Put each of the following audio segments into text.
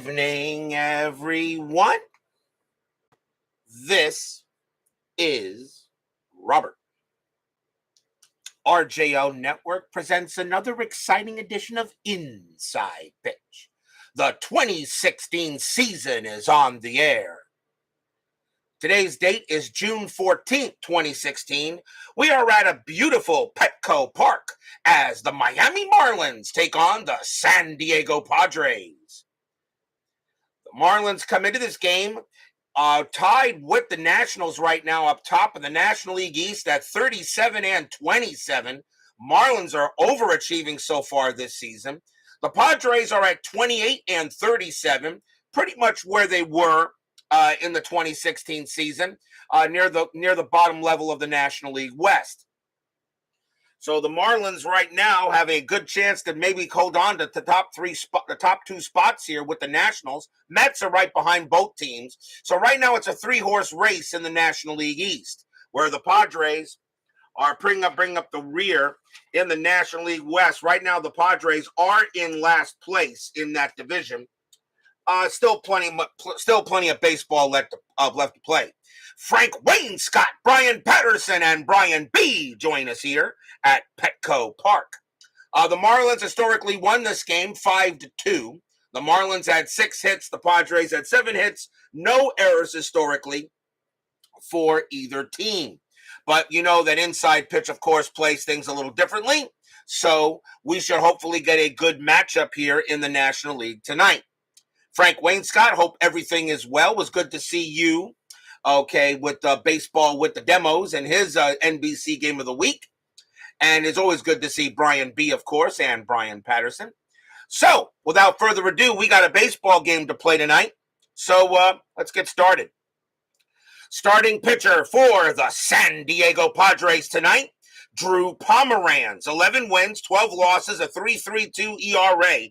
evening, everyone. This is Robert. RJO Network presents another exciting edition of Inside Pitch. The 2016 season is on the air. Today's date is June 14th, 2016. We are at a beautiful Petco Park as the Miami Marlins take on the San Diego Padres. The Marlins come into this game tied with the Nationals right now up top in the National League East at 37 and 27. Marlins are overachieving so far this season. The Padres are at 28 and 37, pretty much where they were in the 2016 season, near the bottom level of the National League West. So the Marlins right now have a good chance to maybe hold on to the top two spots here with the Nationals. Mets are right behind both teams. So right now it's a three-horse race in the National League East, where the Padres are bringing up the rear in the National League West. Right now the Padres are in last place in that division. Still plenty of baseball left to play. Frank Wainscott, Brian Patterson, and Brian B. join us here at Petco Park. The Marlins historically won this game 5-2. The Marlins had 6 hits. The Padres had 7 hits. No errors historically for either team. But you know that Inside Pitch, of course, plays things a little differently. So we should hopefully get a good matchup here in the National League tonight. Frank Wainscott, hope everything is well. It was good to see you, with baseball with the demos and his NBC Game of the Week. And it's always good to see Brian B., of course, and Brian Patterson. So, without further ado, we got a baseball game to play tonight. So, let's get started. Starting pitcher for the San Diego Padres tonight, Drew Pomeranz. 11 wins, 12 losses, a 3.32 ERA.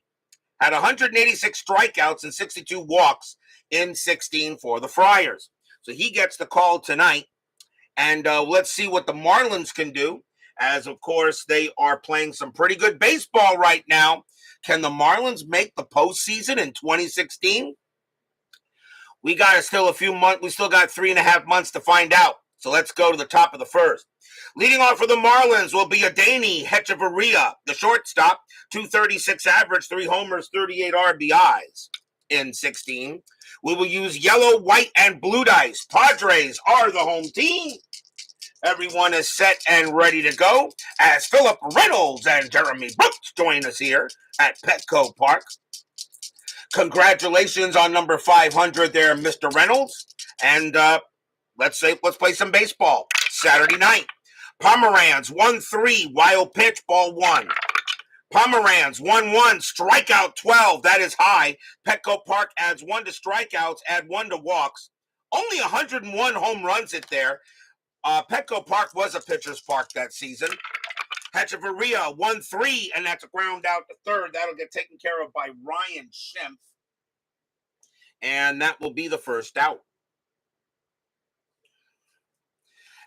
Had 186 strikeouts and 62 walks in 16 for the Friars. So he gets the call tonight. And let's see what the Marlins can do, as, of course, they are playing some pretty good baseball right now. Can the Marlins make the postseason in 2016? We got still a few months. We still got 3.5 months to find out. So let's go to the top of the first. Leading off for the Marlins will be Adeiny Hechavarria, the shortstop, 236 average, 3 homers, 38 RBIs in 16. We will use yellow, white, and blue dice. Padres are the home team. Everyone is set and ready to go as Philip Reynolds and Jeremy Brooks join us here at Petco Park. Congratulations on number 500 there, Mr. Reynolds. And let's play some baseball. Saturday night. Pomeranz 1-3, wild pitch, ball 1. Pomeranz 1-1, strikeout 12. That is high. Petco Park adds 1 to strikeouts, add 1 to walks. Only 101 home runs hit there. Petco Park was a pitcher's park that season. Hechavarria 1-3, and that's a ground out to third. That'll get taken care of by Ryan Schimpf. And that will be the first out.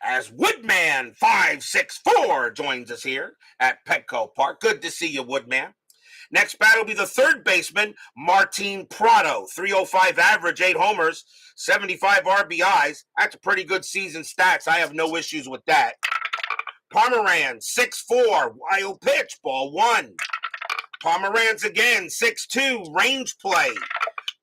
As Woodman 564 joins us here at Petco Park. Good to see you, Woodman. Next batter will be the third baseman, Martin Prado. 305 average, 8 homers, 75 RBIs. That's a pretty good season stats. I have no issues with that. Pomeranz 6'4", wild pitch, ball 1. Pomeranz again, 6'2", range play.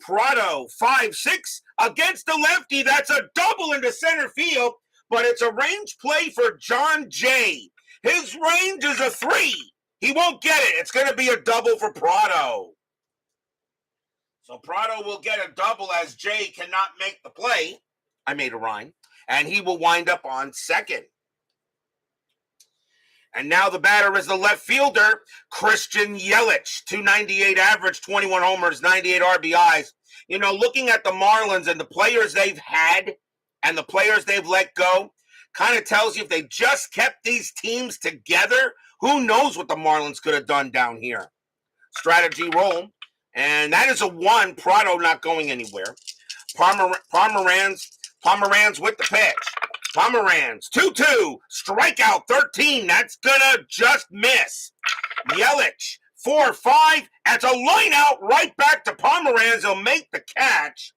Prado 5'6", against the lefty. That's a double into center field. But it's a range play for John Jay. His range is a 3. He won't get it. It's going to be a double for Prado. So Prado will get a double as Jay cannot make the play. I made a rhyme. And he will wind up on second. And now the batter is the left fielder, Christian Yelich. 298 average, 21 homers, 98 RBIs. You know, looking at the Marlins and the players they've had, and the players they've let go, kind of tells you if they just kept these teams together, who knows what the Marlins could have done down here. Strategy roll. And that is a 1. Prado not going anywhere. Pomeranz with the pitch. Pomeranz 2-2. Strikeout 13. That's going to just miss. Yelich 4-5. That's a line out right back to Pomeranz. He'll make the catch.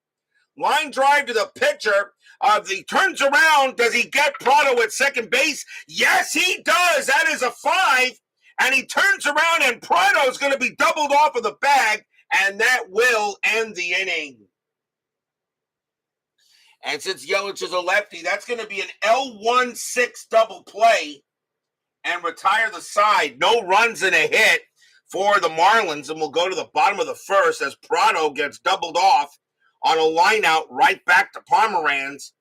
Line drive to the pitcher. He turns around. Does he get Prado at second base? Yes, he does. That is a 5. And he turns around, and Prado's going to be doubled off of the bag, and that will end the inning. And since Yelich is a lefty, that's going to be an L1-6 double play and retire the side. No runs and a hit for the Marlins, and we'll go to the bottom of the first as Prado gets doubled off on a line out right back to Pomeranz,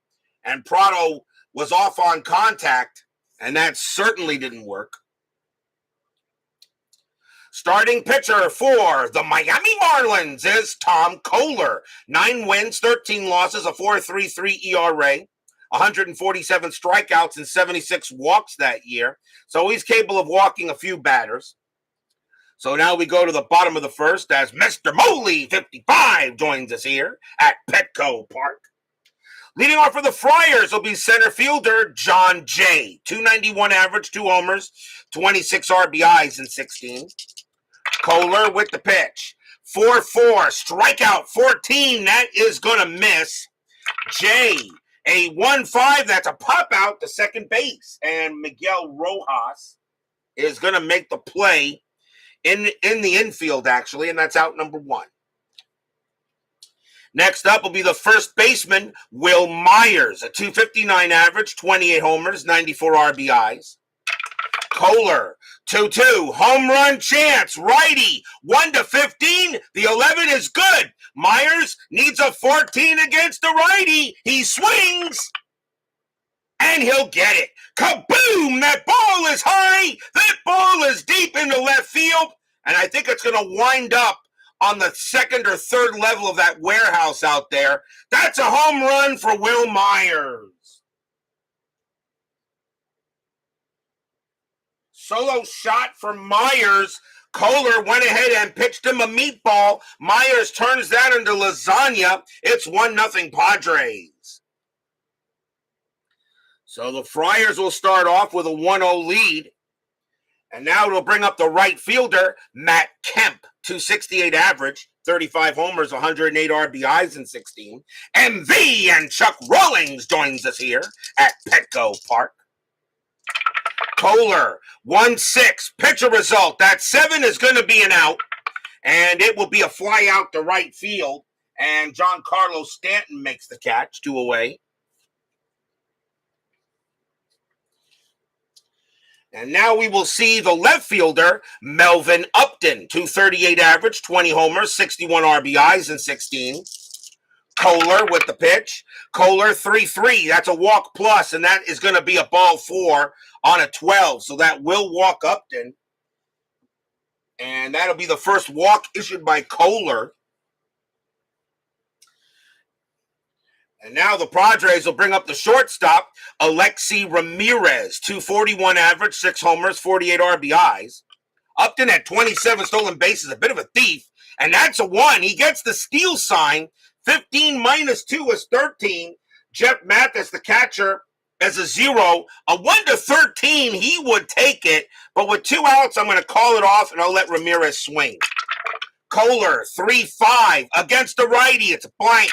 and Prado was off on contact, and that certainly didn't work. Starting pitcher for the Miami Marlins is Tom Koehler. 9 wins, 13 losses, a 4.33 ERA, 147 strikeouts, and 76 walks that year. So he's capable of walking a few batters. So now we go to the bottom of the first as Mr. Moley, 55, joins us here at Petco Park. Leading off for the Friars will be center fielder John Jay. 291 average, 2 homers, 26 RBIs in 16. Koehler with the pitch. 4-4, strikeout 14. That is going to miss. Jay, a 1-5. That's a pop out to second base. And Miguel Rojas is going to make the play in the infield, actually, and that's out number 1. Next up will be the first baseman, Will Myers. A 259 average, 28 homers, 94 RBIs. Koehler, 2-2, home run chance, righty, 1-15. The 11 is good. Myers needs a 14 against the righty. He swings, and he'll get it. Kaboom! That ball is high. That ball is deep into left field, and I think it's going to wind up on the second or third level of that warehouse out there. That's a home run for Will Myers. Solo shot for Myers. Koehler went ahead and pitched him a meatball. Myers turns that into lasagna. It's 1-0 Padres. So the Friars will start off with a 1-0 lead. And now it'll bring up the right fielder, Matt Kemp, 268 average, 35 homers, 108 RBIs in 16. MV and Chuck Rawlings joins us here at Petco Park. Koehler, 1-6, pitcher result. That 7 is going to be an out, and it will be a fly out to right field. And Giancarlo Stanton makes the catch, 2 away. And now we will see the left fielder, Melvin Upton, 238 average, 20 homers, 61 RBIs in 16. Koehler with the pitch. Koehler, 3-3. That's a walk plus, and that is going to be a ball 4 on a 12. So that will walk Upton. And that'll be the first walk issued by Koehler. And now the Padres will bring up the shortstop, Alexi Ramirez, 241 average, 6 homers, 48 RBIs. Upton at 27 stolen bases, a bit of a thief, and that's a 1. He gets the steal sign. 15 minus 2 is 13. Jeff Mathis, the catcher, as a 0. A 1-13, he would take it, but with 2 outs, I'm going to call it off, and I'll let Ramirez swing. Koehler, 3-5 against the righty. It's a blank.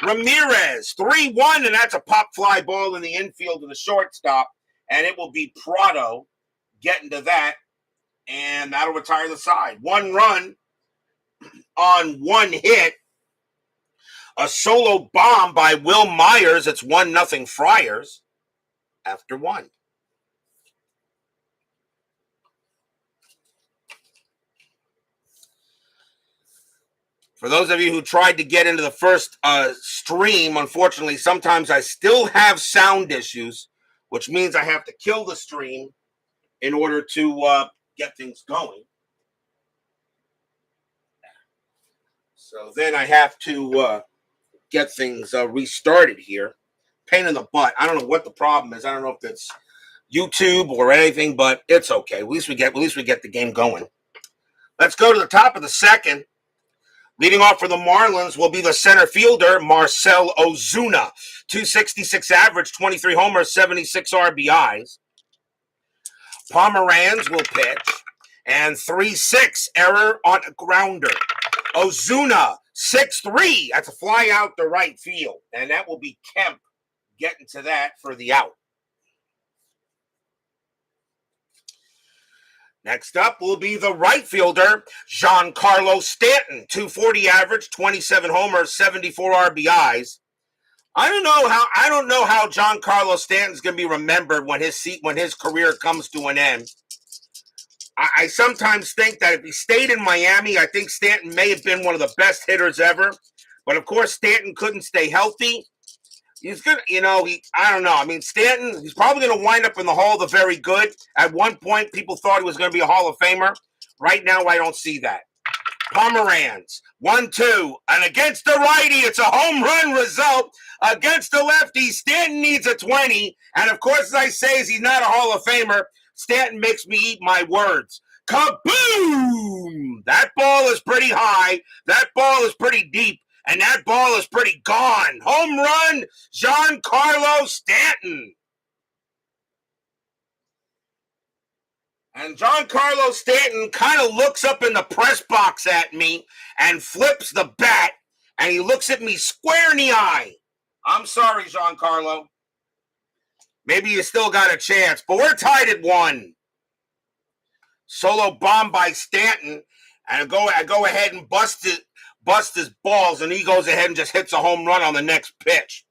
Ramirez, 3-1, and that's a pop fly ball in the infield of the shortstop, and it will be Prado getting to that, and that'll retire the side. 1 run on 1 hit. A solo bomb by Will Myers. It's 1-0 Friars after 1. For those of you who tried to get into the first stream, unfortunately, sometimes I still have sound issues, which means I have to kill the stream in order to get things going. So then I have to get things restarted here. Pain in the butt. I don't know what the problem is. I don't know if it's YouTube or anything, but it's okay. At least we get the game going. Let's go to the top of the second. Leading off for the Marlins will be the center fielder, Marcell Ozuna. 266 average, 23 homers, 76 RBIs. Pomeranz will pitch. And 3-6, error on a grounder. Ozuna, 6-3. That's a fly out the right field. And that will be Kemp getting to that for the out. Next up will be the right fielder, Giancarlo Stanton, 240 average, 27 homers, 74 RBIs. I don't know how Giancarlo Stanton's going to be remembered when his career comes to an end. I sometimes think that if he stayed in Miami, I think Stanton may have been one of the best hitters ever. But of course, Stanton couldn't stay healthy. He's gonna, I don't know. I mean, Stanton, he's probably going to wind up in the Hall of the Very Good. At one point, people thought he was going to be a Hall of Famer. Right now, I don't see that. Pomeranz, 1-2, and against the righty, it's a home run result. Against the lefty, Stanton needs a 20. And of course, as I say, he's not a Hall of Famer. Stanton makes me eat my words. Kaboom! That ball is pretty high. That ball is pretty deep. And that ball is pretty gone. Home run, Giancarlo Stanton. And Giancarlo Stanton kind of looks up in the press box at me and flips the bat. And he looks at me square in the eye. I'm sorry, Giancarlo. Maybe you still got a chance, but we're tied at 1. Solo bomb by Stanton. And I go ahead and bust his balls, and he goes ahead and just hits a home run on the next pitch.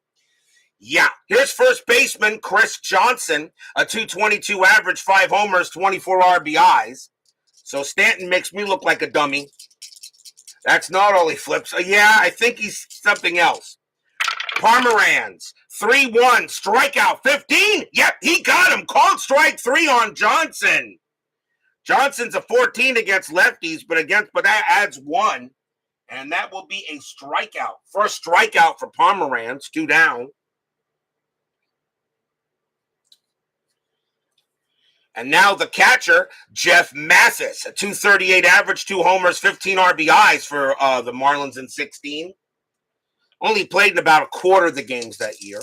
Yeah, here's first baseman Chris Johnson, a 222 average, 5 homers, 24 RBIs. So Stanton makes me look like a dummy. That's not all he flips. Yeah, I think he's something else. Pomeranz, 3-1, strikeout, 15. Yep, he got him. Called strike 3 on Johnson. Johnson's a 14 against lefties, but that adds 1. And that will be a strikeout. First strikeout for Pomeranz, 2 down. And now the catcher, Jeff Mathis, a 238 average, 2 homers, 15 RBIs for the Marlins in 16. Only played in about a quarter of the games that year.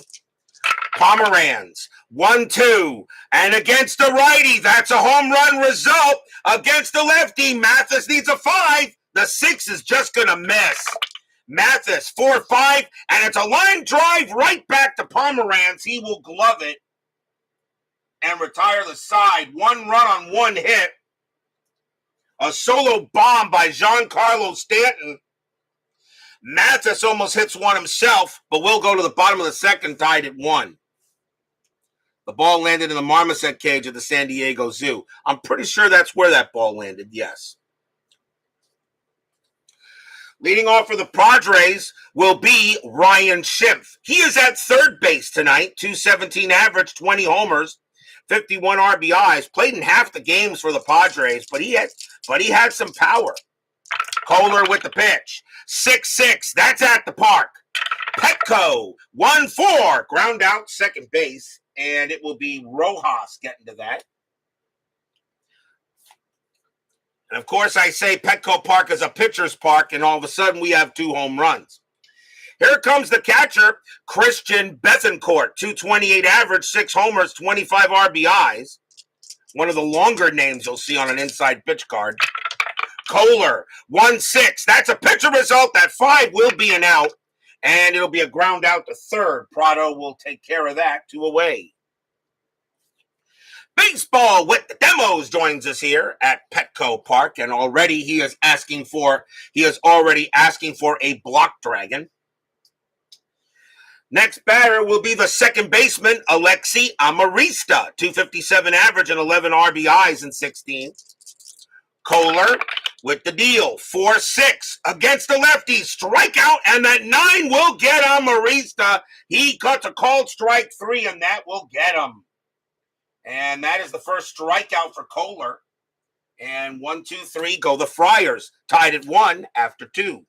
Pomeranz, 1-2. And against the righty, that's a home run result. Against the lefty, Mathis needs a 5. The 6 is just going to miss. Mathis, 4-5, and it's a line drive right back to Pomeranz. He will glove it and retire the side. 1 run on 1 hit. A solo bomb by Giancarlo Stanton. Mathis almost hits 1 himself, but we'll go to the bottom of the second, tied at 1. The ball landed in the marmoset cage at the San Diego Zoo. I'm pretty sure that's where that ball landed, yes. Leading off for the Padres will be Ryan Schimpf. He is at third base tonight, 217 average, 20 homers, 51 RBIs. Played in half the games for the Padres, but he had some power. Koehler with the pitch. 6-6, that's at the park. Petco, 1-4, ground out second base, and it will be Rojas getting to that. And of course, I say Petco Park is a pitcher's park, and all of a sudden we have 2 home runs. Here comes the catcher, Christian Bethancourt, 228 average, 6 homers, 25 RBIs. One of the longer names you'll see on an inside pitch card. Koehler, 1-6. That's a pitcher result. That 5 will be an out, and it'll be a ground out to third. Prado will take care of that, 2 away. Baseball with the Demos joins us here at Petco Park, and already he is already asking for a block dragon. Next batter will be the second baseman, Alexi Amarista, 257 average and 11 RBIs in 16. Koehler with the deal, 4-6 against the lefties, strikeout, and that 9 will get Amarista. He cuts a called strike 3, and that will get him. And that is the first strikeout for Koehler. And 1, 2, 3 go the Friars, tied at 1 after 2.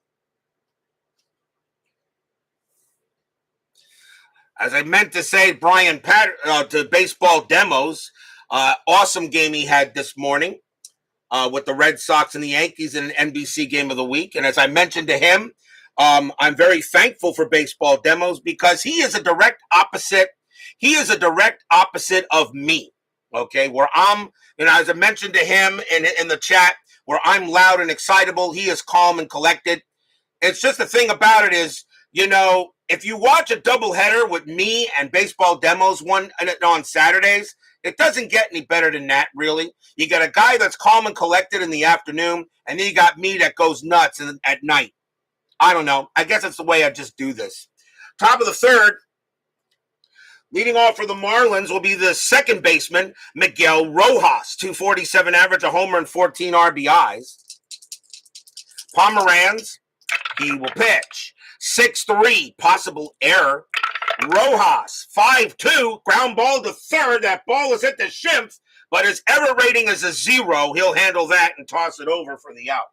As I meant to say, Brian to Baseball Demos, awesome game he had this morning with the Red Sox and the Yankees in an NBC Game of the Week. And as I mentioned to him, I'm very thankful for Baseball Demos because he is a direct opposite. He is a direct opposite of me. Okay, where I'm, as I mentioned to him in the chat, where I'm loud and excitable, he is calm and collected. It's just the thing about it is, if you watch a doubleheader with me and baseball demos one on Saturdays, it doesn't get any better than that, really. You got a guy that's calm and collected in the afternoon, and then you got me that goes nuts at night. I don't know. I guess that's the way I just do this. Top of the third, leading off for the Marlins will be the second baseman, Miguel Rojas, 247 average, a homer and 14 RBIs. Pomeranz, he will pitch. 6-3, possible error. Rojas, 5-2, ground ball to third. That ball is hit the shift, but his error rating is a 0. He'll handle that and toss it over for the out.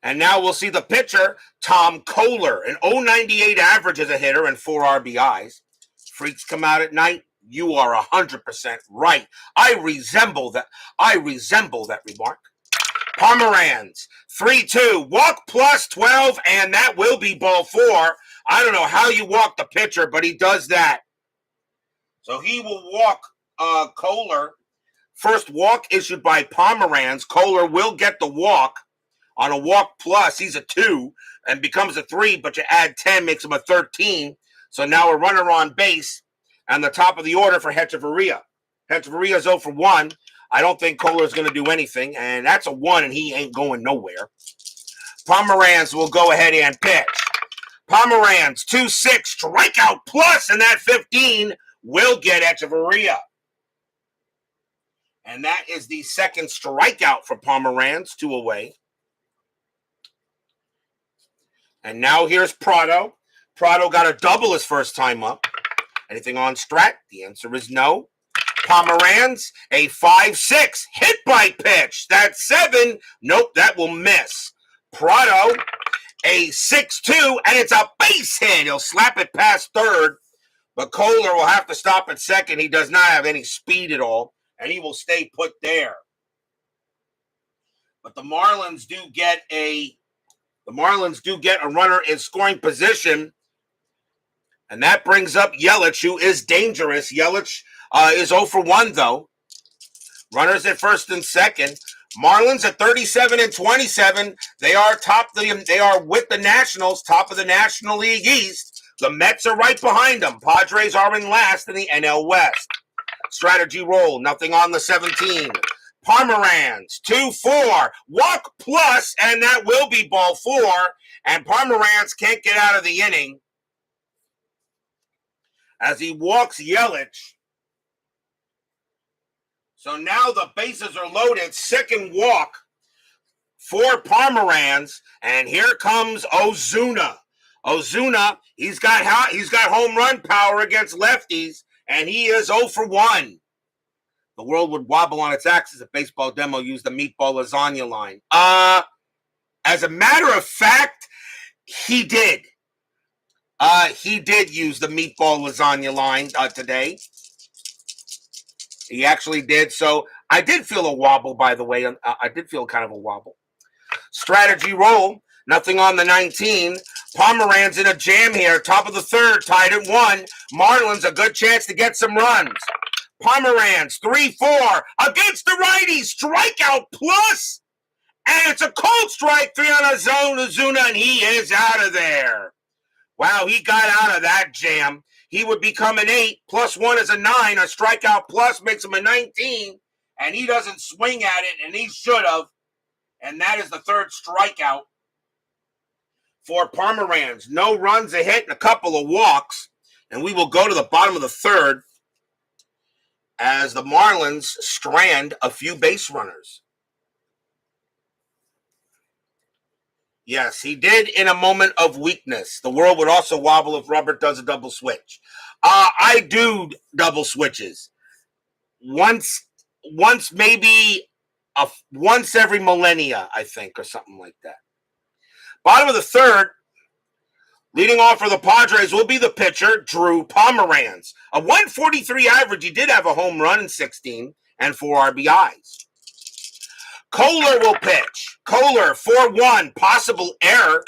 And now we'll see the pitcher, Tom Koehler, an 098 average as a hitter and 4 RBIs. Freaks come out at night. You are 100% right. I resemble that remark. Pomeranz, 3-2, walk plus 12, and that will be ball 4. I don't know how you walk the pitcher, but he does that. So he will walk Koehler. First walk issued by Pomeranz. Koehler will get the walk. On a walk plus, he's a 2 and becomes a 3, but you add 10, makes him a 13. So now a runner on base and the top of the order for Hechavarria. Hechavarria's 0 for 1. I don't think Koehler's going to do anything, and that's a 1, and he ain't going nowhere. Pomeranz will go ahead and pitch. Pomeranz, 2-6, strikeout plus, and that 15 will get Hechavarria. And that is the second strikeout for Pomeranz, 2 away. And now here's Prado. Prado got a double his first time up. Anything on strat? The answer is no. Pomeranz, a 5-6 hit by pitch. That's 7. Nope, that will miss. Prado, a 6-2, and it's a base hit. He'll slap it past third, but Koehler will have to stop at second. He does not have any speed at all, and he will stay put there. But the Marlins do get a runner in scoring position, and that brings up Yelich, who is dangerous. Yelich is 0 for 1, though. Runners at first and second. Marlins at 37 and 27. They are They are with the Nationals, top of the National League East. The Mets are right behind them. Padres are in last in the NL West. Strategy roll. Nothing on the 17. Pomeranz, 2-4, walk plus, and that will be ball 4. And Pomeranz can't get out of the inning as he walks Yelich. So now the bases are loaded. Second walk for Pomeranz, and here comes Ozuna. Ozuna, he's got home run power against lefties, and he is 0 for 1. The world would wobble on its axis if Baseball Demo used the meatball lasagna line. As a matter of fact, he did. He did use the meatball lasagna line today. He actually did. So I did feel a wobble, by the way. I did feel kind of a wobble. Strategy roll. Nothing on the 19. Pomeranz in a jam here. Top of the third, tied at 1. Marlins a good chance to get some runs. Pomeranz, 3-4 against the righty, strikeout plus, and it's a cold strike, 3 on a zone, Ozuna, and he is out of there. Wow, he got out of that jam. He would become an 8, plus 1 is a 9, a strikeout plus makes him a 19, and he doesn't swing at it, and he should have, and that is the third strikeout for Pomeranz. No runs, a hit, and a couple of walks, and we will go to the bottom of the third as the Marlins strand a few base runners. Yes, he did in a moment of weakness. The world would also wobble if Robert does a double switch. I do double switches. Once maybe once every millennia, I think, or something like that. Bottom of the third, leading off for the Padres will be the pitcher, Drew Pomeranz. A 143 average. He did have a home run in 16 and 4 RBIs. Koehler will pitch. Koehler, 4-1, possible error.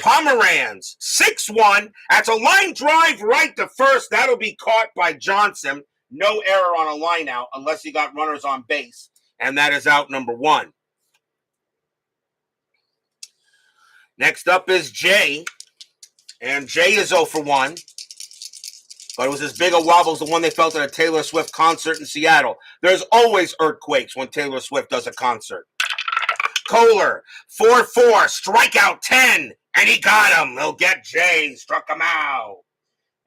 Pomeranz, 6-1. That's a line drive right to first. That'll be caught by Johnson. No error on a line out unless he got runners on base. And that is out number 1. Next up is Jay. And Jay is 0 for 1. But it was as big a wobble as the one they felt at a Taylor Swift concert in Seattle. There's always earthquakes when Taylor Swift does a concert. Koehler, 4-4, strikeout 10. And he got him. He'll get Jay. Struck him out.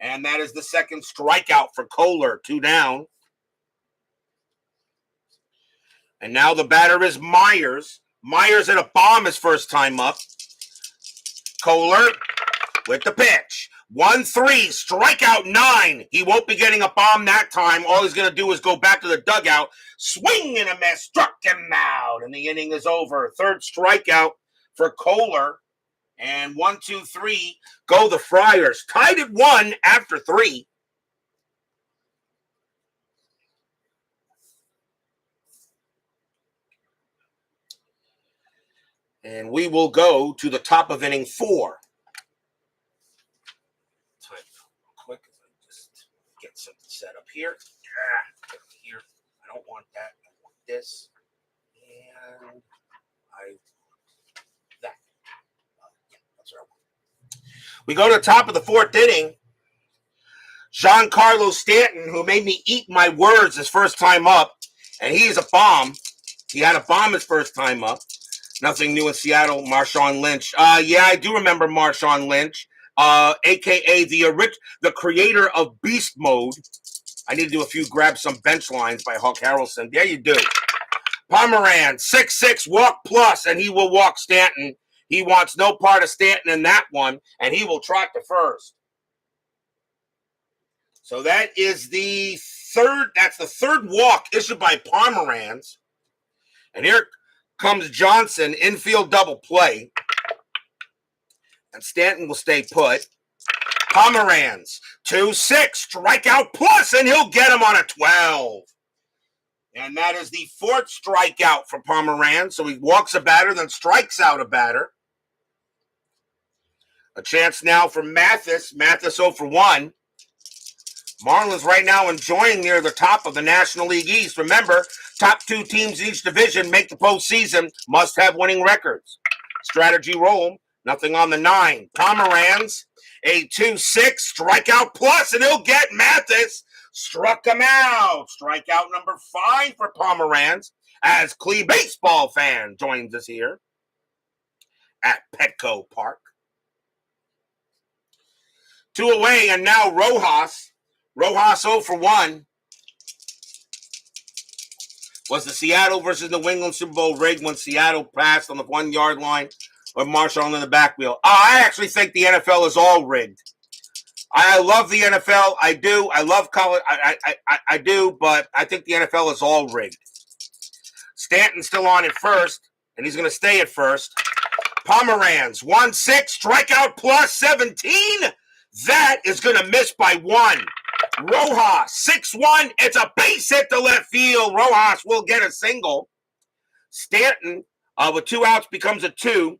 And that is the second strikeout for Koehler. 2 down. And now the batter is Myers. Myers hit a bomb his first time up. Koehler with the pitch. 1-3, strikeout 9. He won't be getting a bomb that time. All he's going to do is go back to the dugout. Swing and a miss. Struck him out. And the inning is over. Third strikeout for Koehler. And 1, 2, 3 go the Friars. Tied at 1 after 3. And we will go to the top of inning 4. Time quick. Just get something set up here. Here. I don't want that. I want this. And that. Yeah, that's what I want. We go to the top of the 4th inning. Giancarlo Stanton, who made me eat my words his first time up, and he is a bomb. He had a bomb his first time up. Nothing new in Seattle. Marshawn Lynch. Yeah, I do remember Marshawn Lynch, a.k.a. the creator of Beast Mode. I need to do grab some bench lines by Huck Harrelson. There you do. Pomeranz, 6-6, walk plus, and he will walk Stanton. He wants no part of Stanton in that one, and he will trot to first. So that is the third walk issued by Pomeranz. And here comes Johnson, infield double play. And Stanton will stay put. Pomeranz, 2-6, strikeout plus, and he'll get him on a 12. And that is the 4th strikeout for Pomeranz. So he walks a batter, then strikes out a batter. A chance now for Mathis. Mathis 0 for 1. Marlins right now enjoying near the top of the National League East. Remember, top 2 teams in each division make the postseason, must have winning records. Strategy roll, nothing on the 9. Pomeranz, a 2-6, strikeout plus, and he'll get Mathis. Struck him out. Strikeout number 5 for Pomeranz as Clee baseball fan joins us here at Petco Park. 2 away, and now Rojas. Rojas 0 for 1. Was the Seattle versus New England Super Bowl rigged when Seattle passed on the 1-yard line or Marshall in the back wheel? I actually think the NFL is all rigged. I love the NFL. I do. I love college. I do, but I think the NFL is all rigged. Stanton's still on at first, and he's going to stay at first. Pomeranz, 1-6, strikeout plus 17. That is going to miss by 1. Rojas, 6-1. It's a base hit to left field. Rojas will get a single. Stanton, with 2 outs, becomes a 2.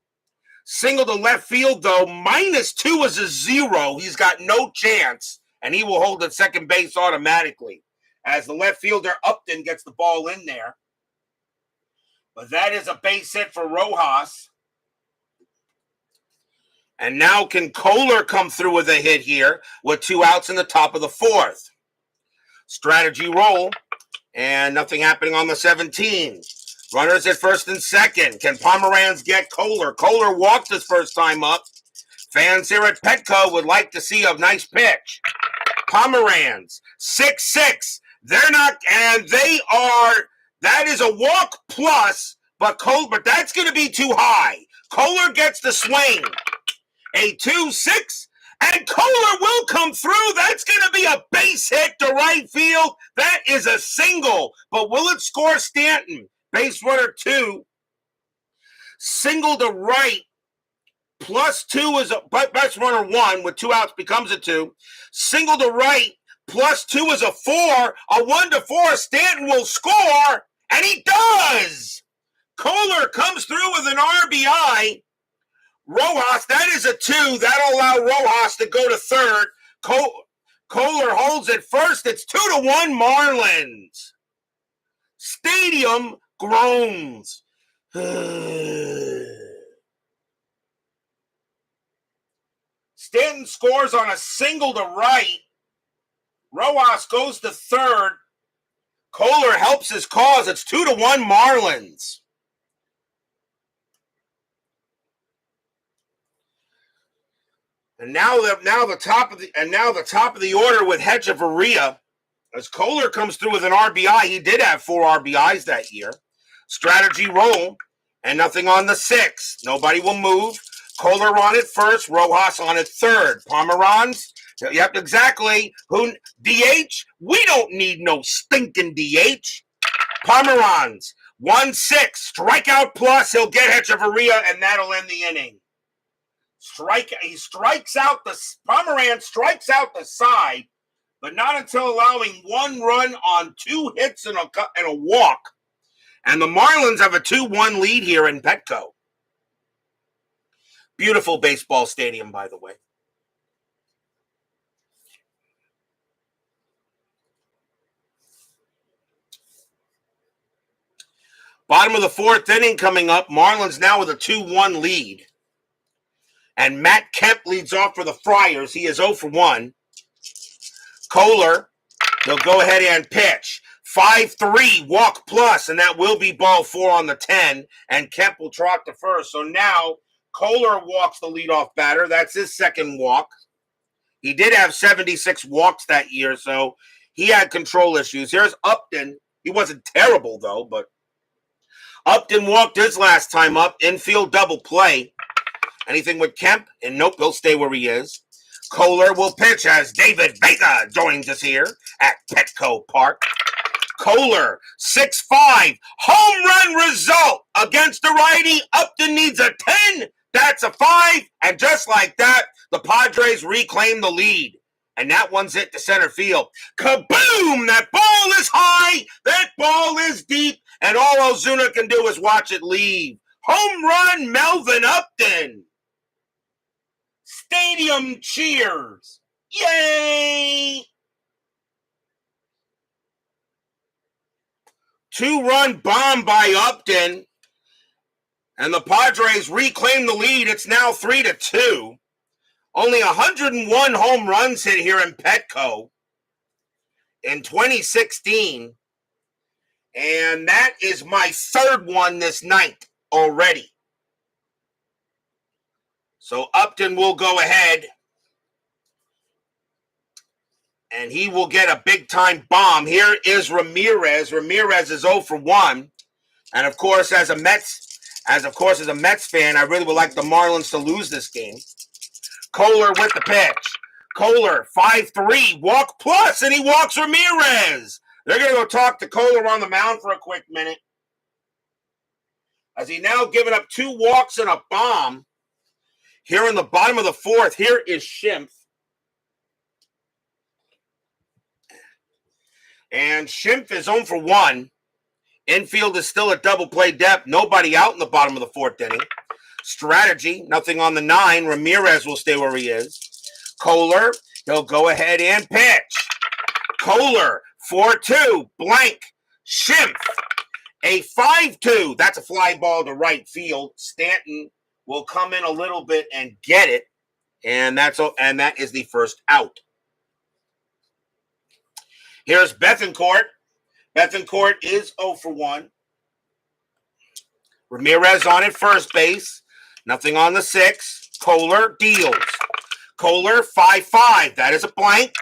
Single to left field, though. -2 is a 0. He's got no chance, and he will hold at second base automatically as the left fielder Upton gets the ball in there. But that is a base hit for Rojas. And now can Koehler come through with a hit here with 2 outs in the top of the 4th? Strategy roll, and nothing happening on the 17. Runners at first and second. Can Pomeranz get Koehler? Koehler walked his first time up. Fans here at Petco would like to see a nice pitch. Pomeranz, 6-6. They're not, and they are, that is a walk plus, but that's going to be too high. Koehler gets the swing. A 2-6, and Koehler will come through. That's going to be a base hit to right field. That is a single, but will it score Stanton? Base runner 2. Single to right, plus 2 is a base runner 1 with 2 outs becomes a 2. Single to right, plus 2 is a 4. A 1-4, Stanton will score, and he does. Koehler comes through with an RBI. Rojas, that is a 2. That'll allow Rojas to go to third. Koehler holds it first. It's 2-1 Marlins. Stadium groans. Stanton scores on a single to right. Rojas goes to third. Koehler helps his cause. It's 2-1 Marlins. And now the top of the order with Hechavarria, as Koehler comes through with an RBI. He did have 4 RBIs that year. Strategy roll, and nothing on the 6. Nobody will move. Koehler on it first. Rojas on it third. Pomeranz. Yep, exactly. Who DH? We don't need no stinking DH. Pomeranz 1-6 strikeout plus. He'll get Hechavarria, and that'll end the inning. Pomeranz strikes out the side, but not until allowing 1 run on 2 hits and a walk. And the Marlins have a 2-1 lead here in Petco. Beautiful baseball stadium, by the way. Bottom of the 4th inning coming up. Marlins now with a 2-1 lead. And Matt Kemp leads off for the Friars. He is 0 for 1. Koehler, he'll go ahead and pitch. 5-3, walk plus, and that will be ball 4 on the 10. And Kemp will trot to first. So now Koehler walks the leadoff batter. That's his second walk. He did have 76 walks that year, so he had control issues. Here's Upton. He wasn't terrible, though, but Upton walked his last time up. Infield double play. Anything with Kemp? And nope, he'll stay where he is. Koehler will pitch as David Vega joins us here at Petco Park. Koehler, 6-5, home run result against the righty. Upton needs a 10. That's a 5. And just like that, the Padres reclaim the lead. And that one's hit to center field. Kaboom! That ball is high. That ball is deep. And all Ozuna can do is watch it leave. Home run, Melvin Upton. Stadium cheers. Yay! 2-run bomb by Upton. And the Padres reclaim the lead. It's now 3-2. Only 101 home runs hit here in Petco in 2016. And that is my 3rd one this night already. So Upton will go ahead, and he will get a big-time bomb. Here is Ramirez. Ramirez is 0 for 1. And, of course, as a Mets fan, I really would like the Marlins to lose this game. Koehler with the pitch. Koehler, 5-3, walk plus, and he walks Ramirez. They're going to go talk to Koehler on the mound for a quick minute. As he now given up 2 walks and a bomb. Here in the bottom of the 4th, here is Schimpf. And Schimpf is 0 for 1. Infield is still at double play depth. Nobody out in the bottom of the 4th inning. Strategy, nothing on the 9. Ramirez will stay where he is. Koehler, he'll go ahead and pitch. Koehler, 4-2, blank. Schimpf, a 5-2. That's a fly ball to right field. Stanton will come in a little bit and get it, and that is the first out. Here's Bethancourt. Bethancourt is 0 for 1. Ramirez on at first base. Nothing on the 6. Koehler deals. Koehler 5-5. That is a blank.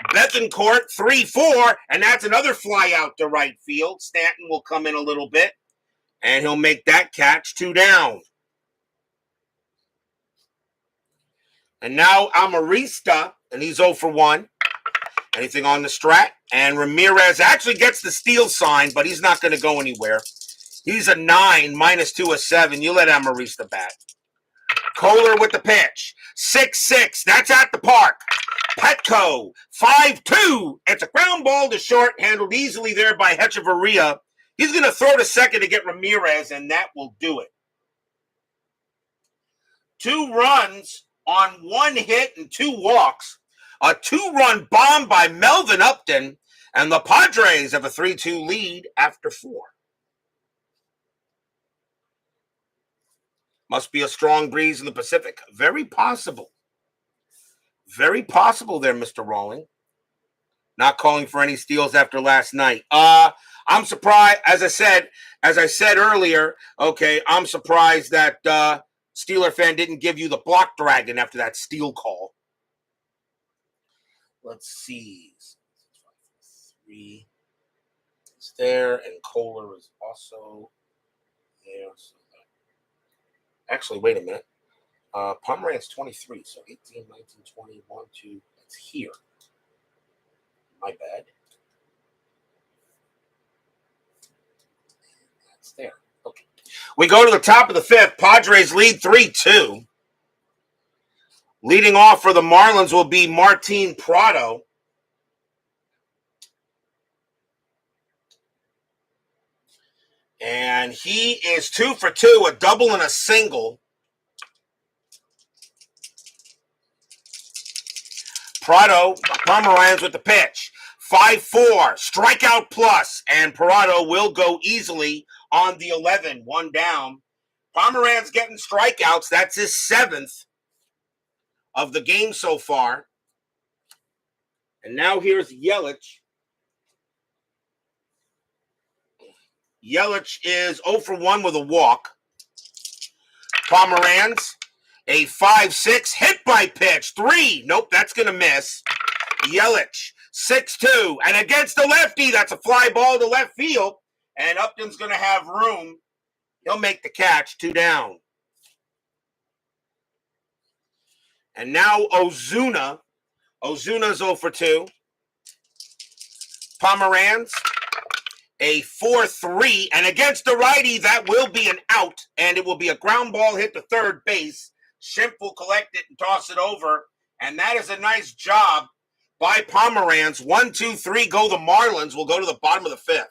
Bethancourt 3-4, and that's another fly out to right field. Stanton will come in a little bit, and he'll make that catch. 2 down. And now Amarista, and he's 0 for 1. Anything on the strat? And Ramirez actually gets the steal sign, but he's not going to go anywhere. He's a 9, -2, a 7. You let Amarista bat. Koehler with the pitch. 6-6. That's at the park. Petco. 5-2. It's a ground ball to short, handled easily there by Hechavarria. He's going to throw to second to get Ramirez, and that will do it. 2 runs on 1 hit and 2 walks. A 2-run bomb by Melvin Upton, and the Padres have a 3-2 lead after 4. Must be a strong breeze in the Pacific. Very possible. Very possible there, Mr. Rawling. Not calling for any steals after last night. I'm surprised, as I said earlier, okay, I'm surprised that Steeler fan didn't give you the block dragon after that steal call. Let's see. 3 is there, and Koehler is also there. So actually, wait a minute. Pomeranz 23, so 18, 19, 20, 1, 2. That's here. My bad. That's there. Okay. We go to the top of the 5th. Padres lead 3-2. Leading off for the Marlins will be Martin Prado. And he is 2 for 2, a double and a single. Prado, Pomeranz with the pitch. 5-4, strikeout plus, and Prado will go easily on the 11, 1 down. Pomeranz getting strikeouts. That's his 7th of the game so far. And now here's Yelich. Yelich is 0 for 1 with a walk. Pomeranz, a 5-6 hit by pitch. 3. Nope, that's going to miss. Yelich, 6-2. And against the lefty, that's a fly ball to left field. And Upton's going to have room. He'll make the catch. 2 down. And now Ozuna. Ozuna's 0 for 2. Pomeranz, a 4-3, and against the righty, that will be an out, and it will be a ground ball hit to third base. Schimpf will collect it and toss it over, and that is a nice job by Pomeranz. 1, 2, 3, go the Marlins. We'll go to the bottom of the 5th.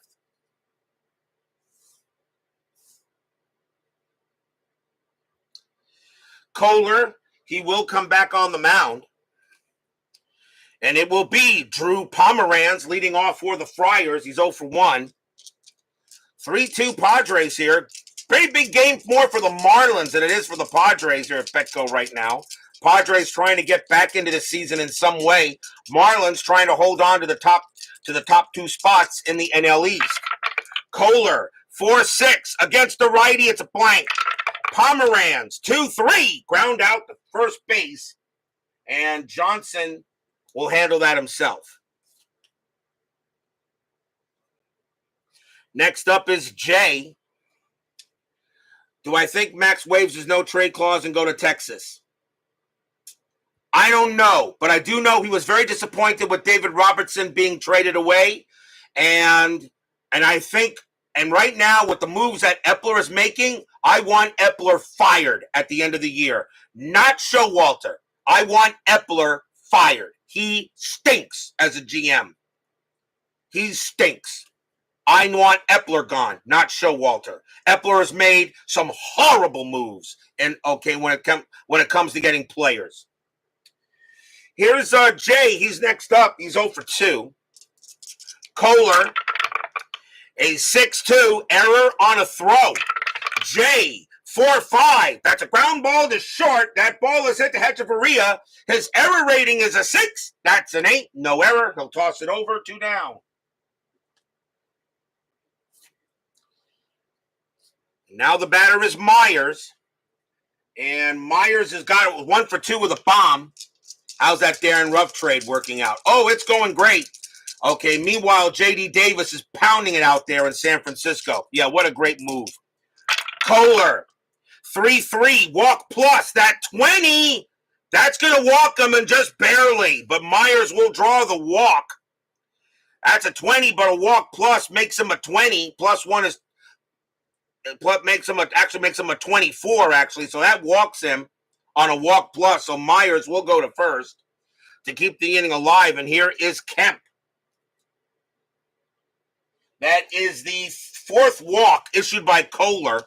Koehler, he will come back on the mound. And it will be Drew Pomeranz leading off for the Friars. He's 0 for 1. 3-2 Padres here. Pretty big game more for the Marlins than it is for the Padres here at Petco right now. Padres trying to get back into the season in some way. Marlins trying to hold on to the top 2 spots in the NL East. Koehler, 4-6 against the righty. It's a blank. Pomeranz, 2-3, ground out to first base. And Johnson will handle that himself. Next up is Jay. Do I think Max waives his no trade clause and go to Texas? I don't know, but I do know he was very disappointed with David Robertson being traded away. And I think, and right now with the moves that Epler is making, I want Epler fired at the end of the year. Not Showalter. I want Epler fired. He stinks as a GM. He stinks. I want Epler gone, not Showalter. Epler has made some horrible moves, and when it comes to getting players. Here's Jay. He's next up. He's 0 for 2. Koehler, a 6-2 error on a throw. Jay, 4-5. That's a ground ball to short. That ball is hit to Hechavarria. His error rating is a 6. That's an 8. No error. He'll toss it over. 2 down. Now the batter is Myers. And Myers has got it 1 for 2 with a bomb. How's that Darren Ruff trade working out? Oh, it's going great. Okay, meanwhile, J.D. Davis is pounding it out there in San Francisco. Yeah, what a great move. Koehler, 3-3, walk plus. That 20, that's going to walk him and just barely. But Myers will draw the walk. That's a 20, but a walk plus makes him a 20. Plus 1 is makes him a 24, actually. So that walks him on a walk plus. So Myers will go to first to keep the inning alive. And here is Kemp. That is the 4th walk issued by Koehler.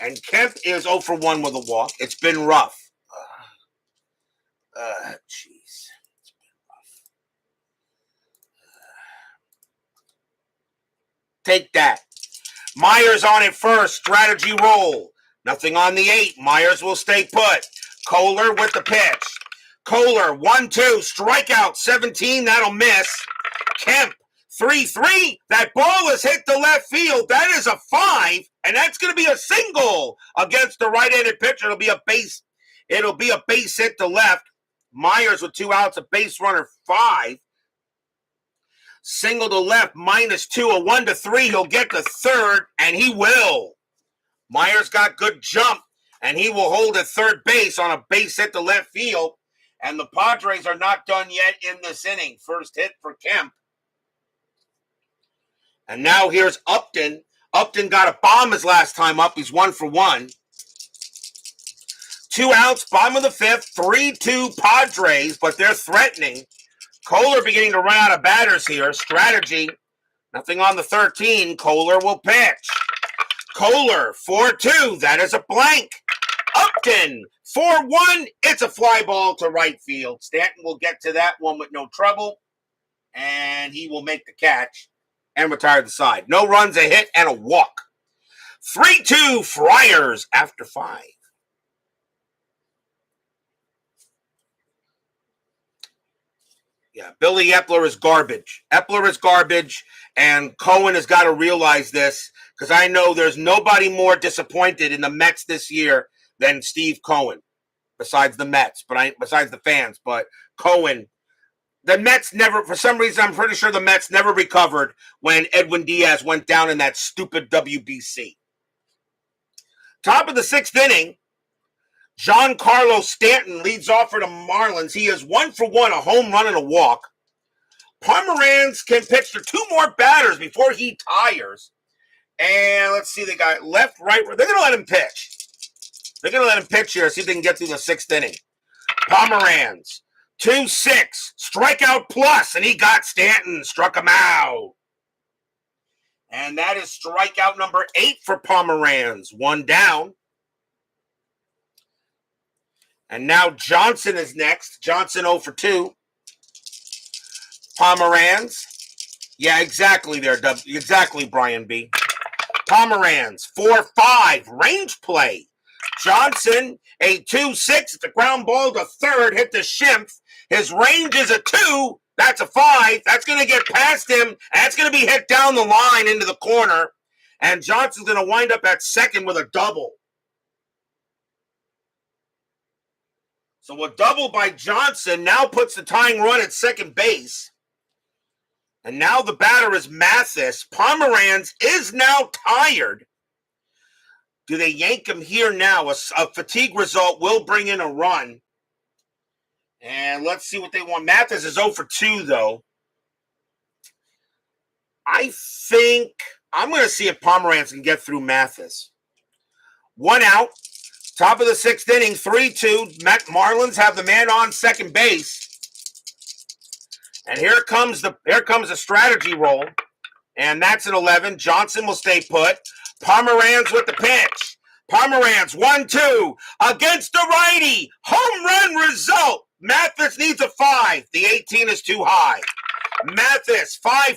And Kemp is 0 for 1 with a walk. It's been rough. Jeez. It's been rough. Take that. Myers on it first. Strategy roll. Nothing on the 8. Myers will stay put. Koehler with the pitch. Koehler, 1-2. Strikeout, 17. That'll miss. Kemp, 3-3. That ball is hit the left field. That is a 5, and that's going to be a single against the right-handed pitcher. It'll be a base hit to left. Myers with 2 outs, a base runner, 5. Single to left, -2, a 1-3. He'll get to third, and he will. Myers got good jump, and he will hold at third base on a base hit to left field. And the Padres are not done yet in this inning. First hit for Kemp. And now here's Upton. Upton got a bomb his last time up. He's 1 for 1. 2 outs, bottom of the 5th, 3-2 Padres, but they're threatening. Koehler beginning to run out of batters here. Strategy. Nothing on the 13. Koehler will pitch. Koehler, 4-2. That is a blank. Upton, 4-1. It's a fly ball to right field. Stanton will get to that one with no trouble. And he will make the catch and retire the side. No runs, a hit, and a walk. 3-2 Friars after 5. Yeah, Billy Epler is garbage. Epler is garbage, and Cohen has got to realize this, because I know there's nobody more disappointed in the Mets this year than Steve Cohen, besides the Mets, besides the fans. But Cohen, the Mets never, for some reason, I'm pretty sure the Mets never recovered when Edwin Diaz went down in that stupid WBC. Top of the 6th inning, Giancarlo Stanton leads off for the Marlins. He is 1 for 1, a home run and a walk. Pomeranz can pitch to 2 more batters before he tires. And let's see, they got left, right. They're going to let him pitch. They're going to let him pitch here, see if they can get through the 6th inning. Pomeranz, 2-6, strikeout plus, and he got Stanton, struck him out. And that is strikeout number 8 for Pomeranz. 1 down. And now Johnson is next. Johnson 0 for 2. Pomeranz. Yeah, exactly there. Exactly, Brian B. Pomeranz, 4-5. Range play. Johnson, a 2-6. It's a ground ball to third. Hit the shift. His range is a 2. That's a 5. That's going to get past him. And that's going to be hit down the line into the corner. And Johnson's going to wind up at second with a double. So a double by Johnson now puts the tying run at second base. And now the batter is Mathis. Pomeranz is now tired. Do they yank him here now? A fatigue result will bring in a run. And let's see what they want. Mathis is 0 for 2, though. I think I'm going to see if Pomeranz can get through Mathis. 1 out. Top of the 6th inning, 3-2. Marlins have the man on second base. And here comes the strategy roll. And that's an 11. Johnson will stay put. Pomeranz with the pitch. Pomeranz, 1-2. Against the righty. Home run result. Mathis needs a 5. The 18 is too high. Mathis, 5-5.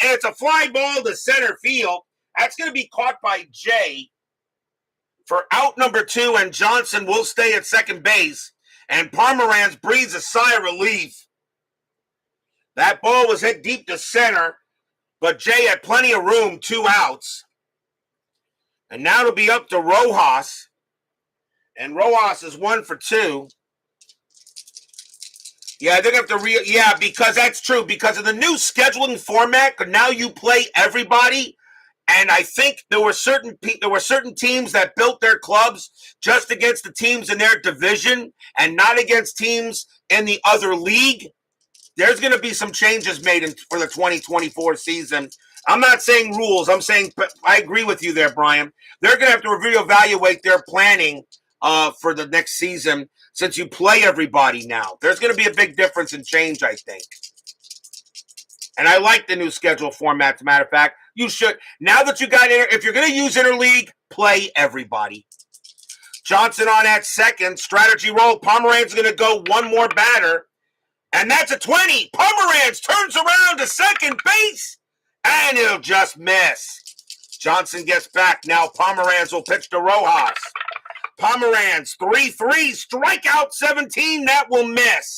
And it's a fly ball to center field. That's going to be caught by Jay for out number 2, and Johnson will stay at second base, and Pomeranz breathes a sigh of relief. That ball was hit deep to center, but Jay had plenty of room, 2 outs. And now it'll be up to Rojas, and Rojas is 1 for 2. Yeah, they're going to have to because that's true, because of the new scheduling format, now you play everybody. And I think there were certain teams that built their clubs just against the teams in their division and not against teams in the other league. There's going to be some changes made for the 2024 season. I'm not saying rules. I'm saying, but I agree with you there, Brian. They're going to have to reevaluate their planning for the next season since you play everybody now. There's going to be a big difference in change, I think. And I like the new schedule format, as a matter of fact. You should. Now that you got if you're going to use interleague, play, everybody. Johnson on at second. Strategy roll. Pomeranz is going to go one more batter. And that's a 20. Pomeranz turns around to second base. And he'll just miss. Johnson gets back. Now Pomeranz will pitch to Rojas. Pomeranz, 3-3. Strikeout 17. That will miss.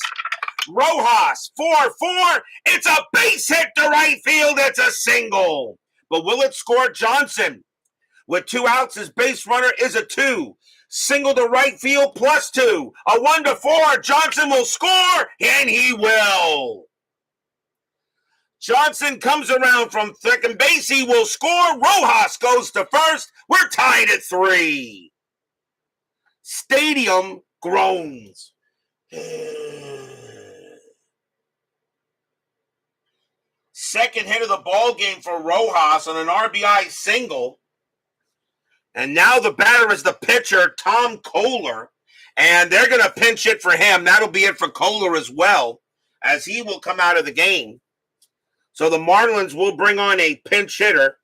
Rojas, 4-4. It's a base hit to right field. It's a single. But will it score? Johnson, with 2 outs, his base runner is a 2. Single to right field, +2. A 1-4. Johnson will score, and he will. Johnson comes around from second base. He will score. Rojas goes to first. We're tied at 3. Stadium groans. Second hit of the ball game for Rojas on an RBI single. And now the batter is the pitcher, Tom Koehler. And they're going to pinch hit for him. That'll be it for Koehler as well, as he will come out of the game. So the Marlins will bring on a pinch hitter.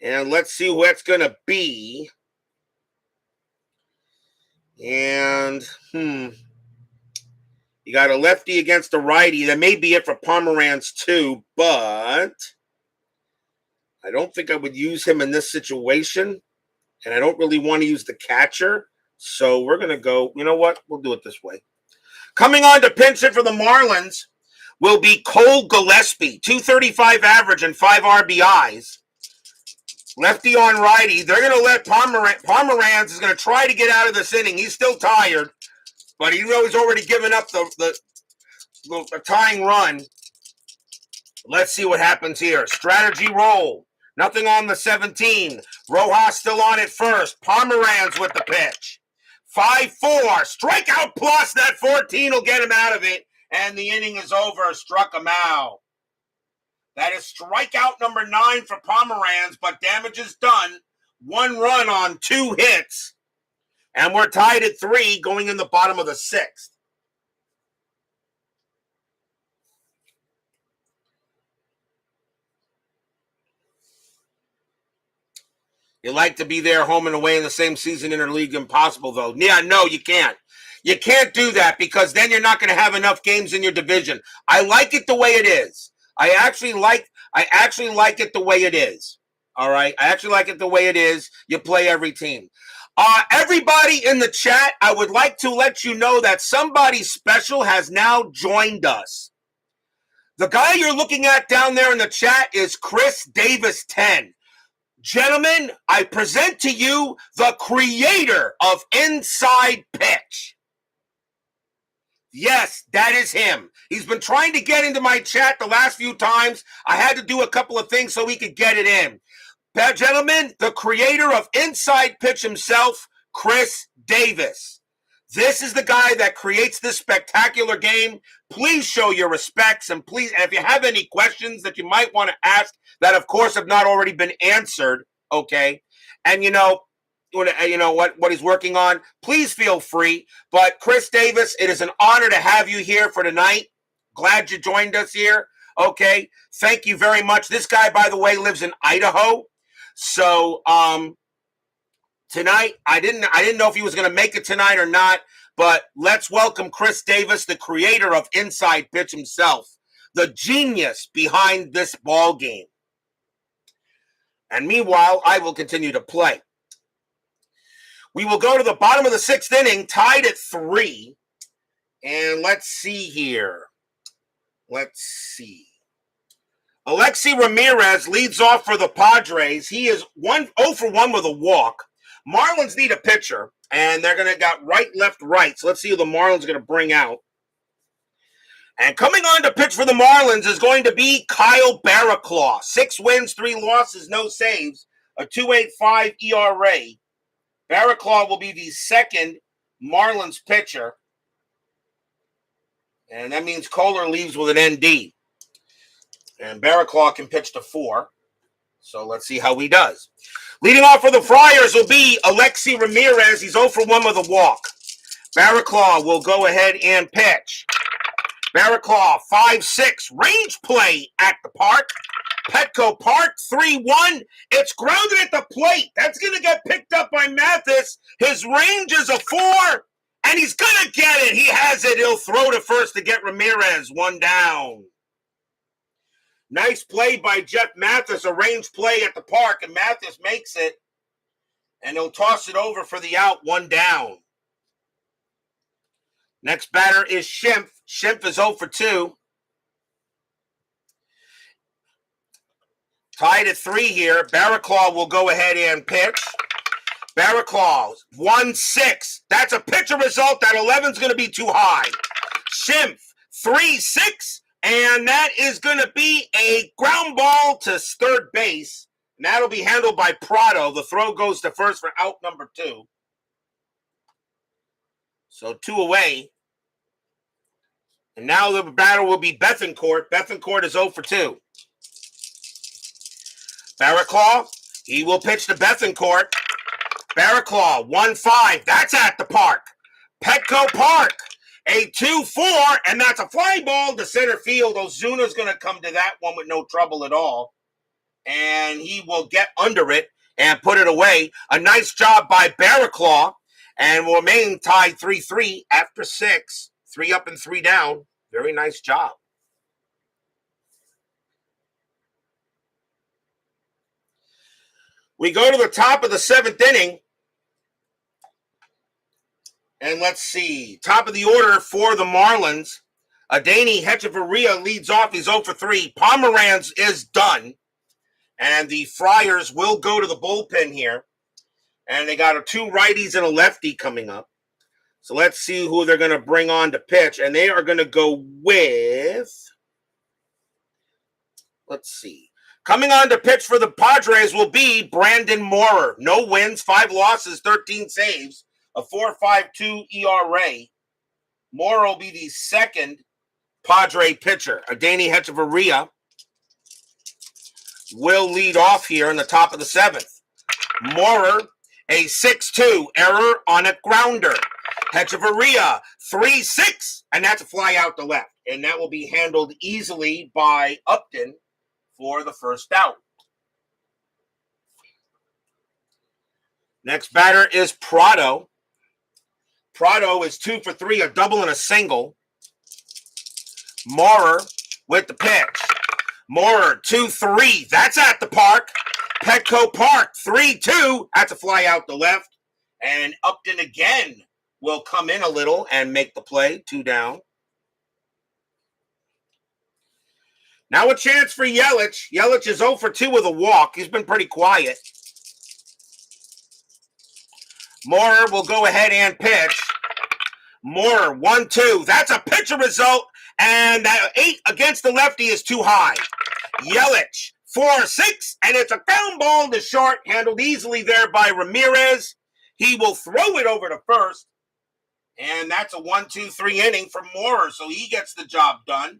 And let's see who that's going to be. And, you got a lefty against a righty. That may be it for Pomeranz too, but I don't think I would use him in this situation. And I don't really want to use the catcher. So we're going to go, you know what? We'll do it this way. Coming on to pinch hit for the Marlins will be Cole Gillespie, 235 average and 5 RBIs. Lefty on righty. They're going to let Pomeranz is going to try to get out of this inning. He's still tired, but he knows he's already given up the tying run. Let's see what happens here. Strategy roll. Nothing on the 17. Rojas still on at first. Pomeranz with the pitch. 5-4. Strikeout plus. That 14 will get him out of it. And the inning is over. Struck him out. That is strikeout number 9 for Pomeranz, but damage is done. 1 run on 2 hits. And we're tied at 3 going in the bottom of the 6th. You like to be there home and away in the same season interleague. Impossible, though. Yeah, no, you can't. You can't do that because then you're not going to have enough games in your division. I like it the way it is. I actually like it the way it is. All right? I actually like it the way it is. You play every team. Everybody in the chat, I would like to let you know that somebody special has now joined us. The guy you're looking at down there in the chat is Chris Davis 10. Gentlemen, I present to you the creator of Inside Pitch. Yes, that is him. He's been trying to get into my chat the last few times. I had to do a couple of things so he could get it in. Gentlemen, the creator of Inside Pitch himself, Chris Davis. This is the guy that creates this spectacular game. Please show your respects, and please, and if you have any questions that you might want to ask that, of course, have not already been answered, okay? And you know what he's working on, please feel free. But Chris Davis, it is an honor to have you here for tonight. Glad you joined us here. Okay, thank you very much. This guy, by the way, lives in Idaho. So tonight, I didn't know if he was going to make it tonight or not. But let's welcome Chris Davis, the creator of Inside Pitch himself, the genius behind this ball game. And meanwhile, I will continue to play. We will go to the bottom of the 6th inning, tied at 3. And let's see here. Let's see. Alexi Ramirez leads off for the Padres. He is 0 for 1 with a walk. Marlins need a pitcher, and they're going to got right, left, right. So let's see who the Marlins are going to bring out. And coming on to pitch for the Marlins is going to be Kyle Barraclough. 6 wins, 3 losses, no saves, a 2.85 ERA. Barraclough will be the second Marlins pitcher. And that means Koehler leaves with an ND. And Barraclough can pitch to 4. So let's see how he does. Leading off for the Friars will be Alexi Ramirez. He's 0 for 1 with a walk. Barraclough will go ahead and pitch. Barraclough, 5-6, range play at the park. Petco Park, 3-1. It's grounded at the plate. That's going to get picked up by Mathis. His range is a 4, and he's going to get it. He has it. He'll throw to first to get Ramirez. 1 down. Nice play by Jeff Mathis, a range play at the park, and Mathis makes it, and he'll toss it over for the out. 1 down. Next batter is Schimpf. Schimpf is 0 for 2. Tied at 3 here. Barraclaw will go ahead and pitch. Barraclaw, 1-6. That's a pitcher result. That 11's going to be too high. Schimpf, 3-6. And that is going to be a ground ball to third base. And that'll be handled by Prado. The throw goes to first for out number 2. So 2 away. And now the batter will be Bethancourt. Bethancourt is 0 for 2. Barraclaw, he will pitch to Bethancourt. Barraclaw, 1-5. That's at the park. Petco Park, a 2-4, and that's a fly ball to center field. Ozuna's going to come to that one with no trouble at all. And he will get under it and put it away. A nice job by Barraclaw, and will remain tied 3-3 after 6. 3 up and 3 down. Very nice job. We go to the top of the 7th inning. And let's see. Top of the order for the Marlins. Adeiny Hechavarria leads off. He's 0 for 3. Pomeranz is done. And the Friars will go to the bullpen here. And they got 2 righties and a lefty coming up. So let's see who they're going to bring on to pitch. And they are going to go with, let's see. Coming on to pitch for the Padres will be Brandon Moorer. No wins, 5 losses, 13 saves, a 4.52 ERA. Moorer will be the second Padre pitcher. Adeiny Hechavarria will lead off here in the top of the 7th. Moorer, a 6-2 error on a grounder. Hechavarria, 3-6, and that's a fly out to left. And that will be handled easily by Upton for the first out. Next batter is Prado. Prado is 2 for 3, a double and a single. Moorer with the pitch. Moorer, 2-3. That's at the park. Petco Park, 3-2. That's a fly out to left. And Upton again will come in a little and make the play. 2 down. Now a chance for Yelich. Yelich is 0 for 2 with a walk. He's been pretty quiet. Moorer will go ahead and pitch. Moorer, 1-2. That's a pitcher result. And that 8 against the lefty is too high. Yelich, 4-6. And it's a ground ball to short. Handled easily there by Ramirez. He will throw it over to first. And that's a 1-2-3 inning for Moorer. So he gets the job done.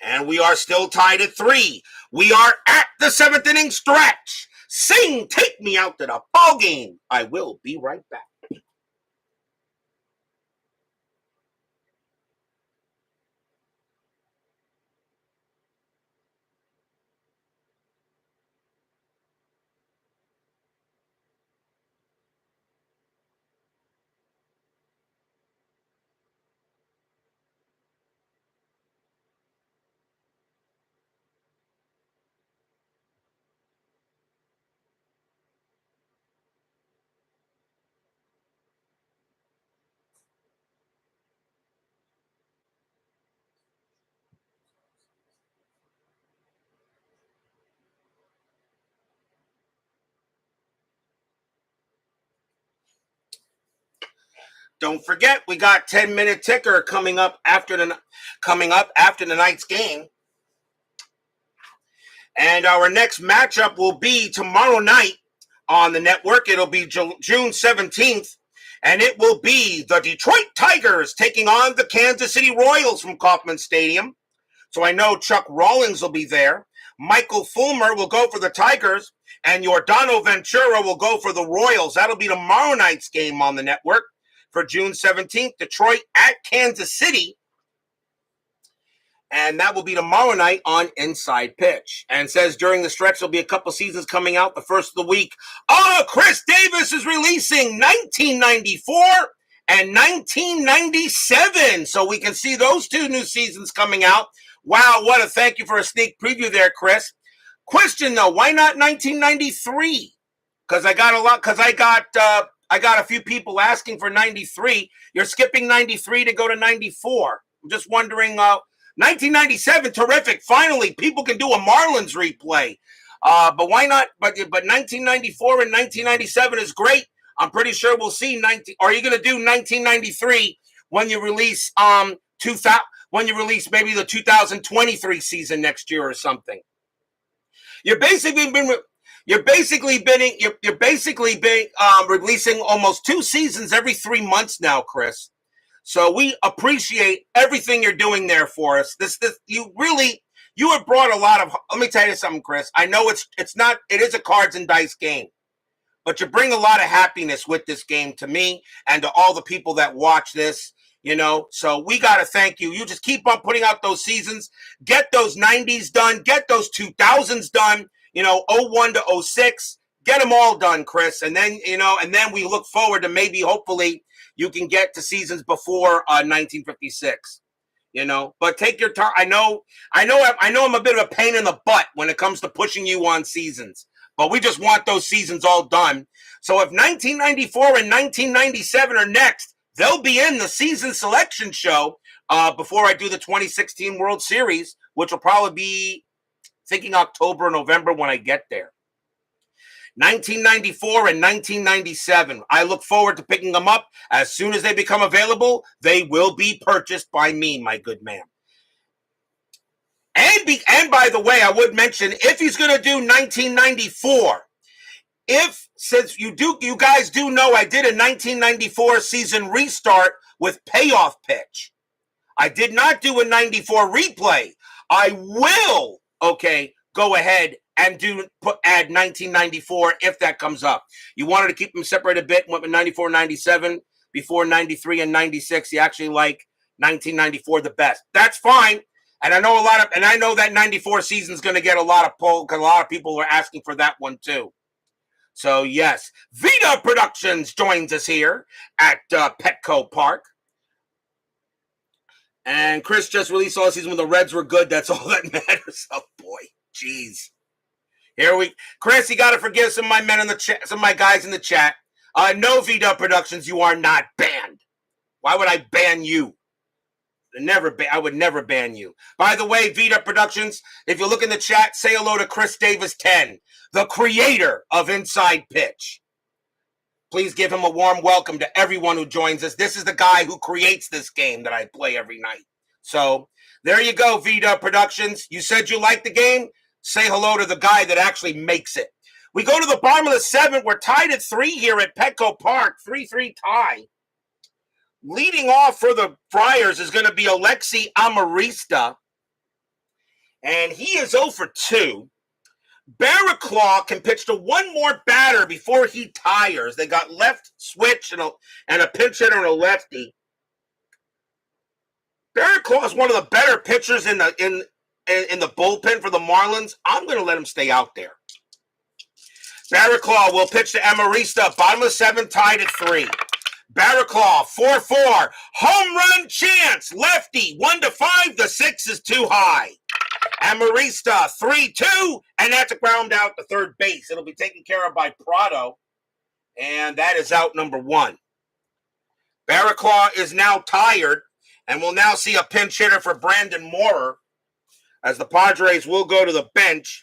And we are still tied at 3. We are at the 7th inning stretch. Sing, take me out to the ball game. I will be right back. Don't forget, we got 10-minute ticker coming up after the night's game. And our next matchup will be tomorrow night on the network. It'll be June 17th. And it will be the Detroit Tigers taking on the Kansas City Royals from Kauffman Stadium. So I know Chuck Rawlings will be there. Michael Fulmer will go for the Tigers. And Yordano Ventura will go for the Royals. That'll be tomorrow night's game on the network. For June 17th, Detroit at Kansas City. And that will be tomorrow night on Inside Pitch. And says during the stretch, there'll be a couple seasons coming out. The first of the week, Chris Davis is releasing 1994 and 1997. So we can see those two new seasons coming out. Wow, what a thank you for a sneak preview there, Chris. Question though, why not 1993? Because I got a few people asking for 93. You're skipping 93 to go to 94. I'm just wondering, 1997, terrific. Finally, people can do a Marlins replay. But why not? But 1994 and 1997 is great. I'm pretty sure we'll see 19. Are you going to do 1993 when you release 2000? When you release maybe the 2023 season next year or something? You're basically releasing almost two seasons every 3 months now, Chris. So we appreciate everything you're doing there for us. You have brought a lot of. Let me tell you something, Chris. I know it is a cards and dice game, but you bring a lot of happiness with this game to me and to all the people that watch this. So we got to thank you. You just keep on putting out those seasons, get those 90s done, get those 2000s done, 01 to 06, get them all done, Chris. And then, we look forward to maybe, hopefully, you can get to seasons before 1956, but take your time. I know I'm a bit of a pain in the butt when it comes to pushing you on seasons, but we just want those seasons all done. So if 1994 and 1997 are next, they'll be in the season selection show before I do the 2016 World Series, which will probably be thinking October or November when I get there. 1994 and 1997. I look forward to picking them up. As soon as they become available, they will be purchased by me, my good man. And by the way, I would mention, if he's going to do 1994, since you guys do know I did a 1994 season restart with payoff pitch. I did not do a 94 replay. I will, go ahead and add 1994 if that comes up. You wanted to keep them separate a bit, went with 94, 97, before 93 and 96. You actually like 1994 the best. That's fine. And I know that 94 season is going to get a lot of pull because a lot of people were asking for that one too. So, yes, Vita Productions joins us here at Petco Park. And Chris just released all season when the Reds were good. That's all that matters. Oh, boy. Jeez. Chris, you got to forgive some of my men in the chat, some of my guys in the chat. No, Vita Productions, you are not banned. Why would I ban you? I would never ban you. By the way, Vita Productions, if you look in the chat, say hello to Chris Davis 10, the creator of Inside Pitch. Please give him a warm welcome to everyone who joins us. This is the guy who creates this game that I play every night. So there you go, Vita Productions. You said you liked the game. Say hello to the guy that actually makes it. We go to the bottom of the seventh. We're tied at 3 here at Petco Park, 3-3 tie. Leading off for the Friars is going to be Alexi Amarista, and he is 0 for 2. Barraclaw can pitch to one more batter before he tires. They got left switch and a pinch hitter and a lefty. Barraclaw is one of the better pitchers in the bullpen for the Marlins. I'm going to let him stay out there. Barraclaw will pitch to Amarista, bottom of the seventh, tied at 3. Barraclaw, 4-4. Home run chance. Lefty, 1-5. The 6 is too high. Amarista, 3-2. And that's a ground out to third base. It'll be taken care of by Prado. And that is out number 1. Barraclaw is now tired. And we'll now see a pinch hitter for Brandon Moorer, as the Padres will go to the bench.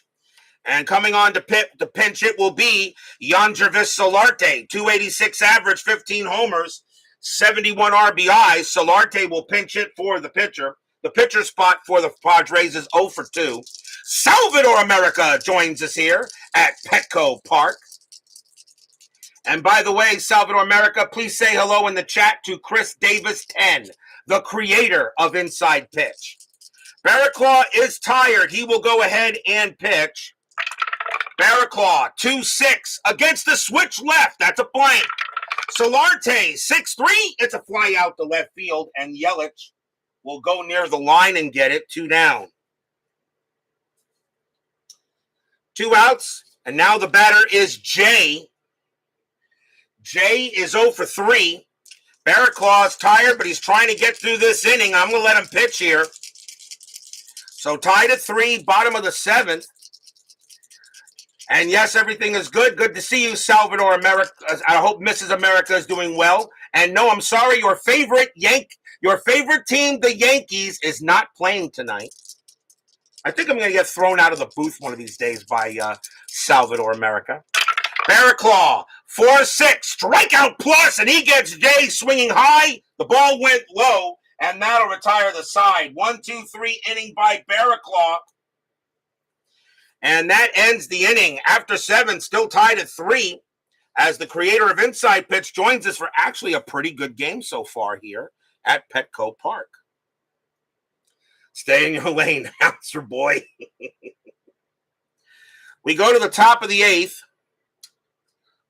And coming on to the pinch hit will be Yangervis Solarte, 286 average, 15 homers, 71 RBIs. Solarte will pinch hit for the pitcher. The pitcher spot for the Padres is 0 for 2. Salvador America joins us here at Petco Park. And by the way, Salvador America, please say hello in the chat to Chris Davis 10, the creator of Inside Pitch. Barraclaw is tired. He will go ahead and pitch. Barraclaw, 2-6 against the switch left. That's a blank. Solarte, 6-3. It's a fly out to left field. And Yelich will go near the line and get it. 2 down. 2 outs, and now the batter is Jay. Jay is 0 for 3. Barraclaw's tired, but he's trying to get through this inning. I'm going to let him pitch here. So tied at 3, bottom of the 7th. And yes, everything is good. Good to see you, Salvador America. I hope Mrs. America is doing well. And no, I'm sorry, your favorite team, the Yankees, is not playing tonight. I think I'm going to get thrown out of the booth one of these days by Salvador America. Barraclaw, 4-6, strikeout plus, and he gets Jay swinging high. The ball went low, and that'll retire the side. 1-2-3 inning by Barraclaw. And that ends the inning. After 7, still tied at 3, as the creator of Inside Pitch joins us for actually a pretty good game so far here at Petco Park. Stay in your lane, announcer boy. We go to the top of the 8th.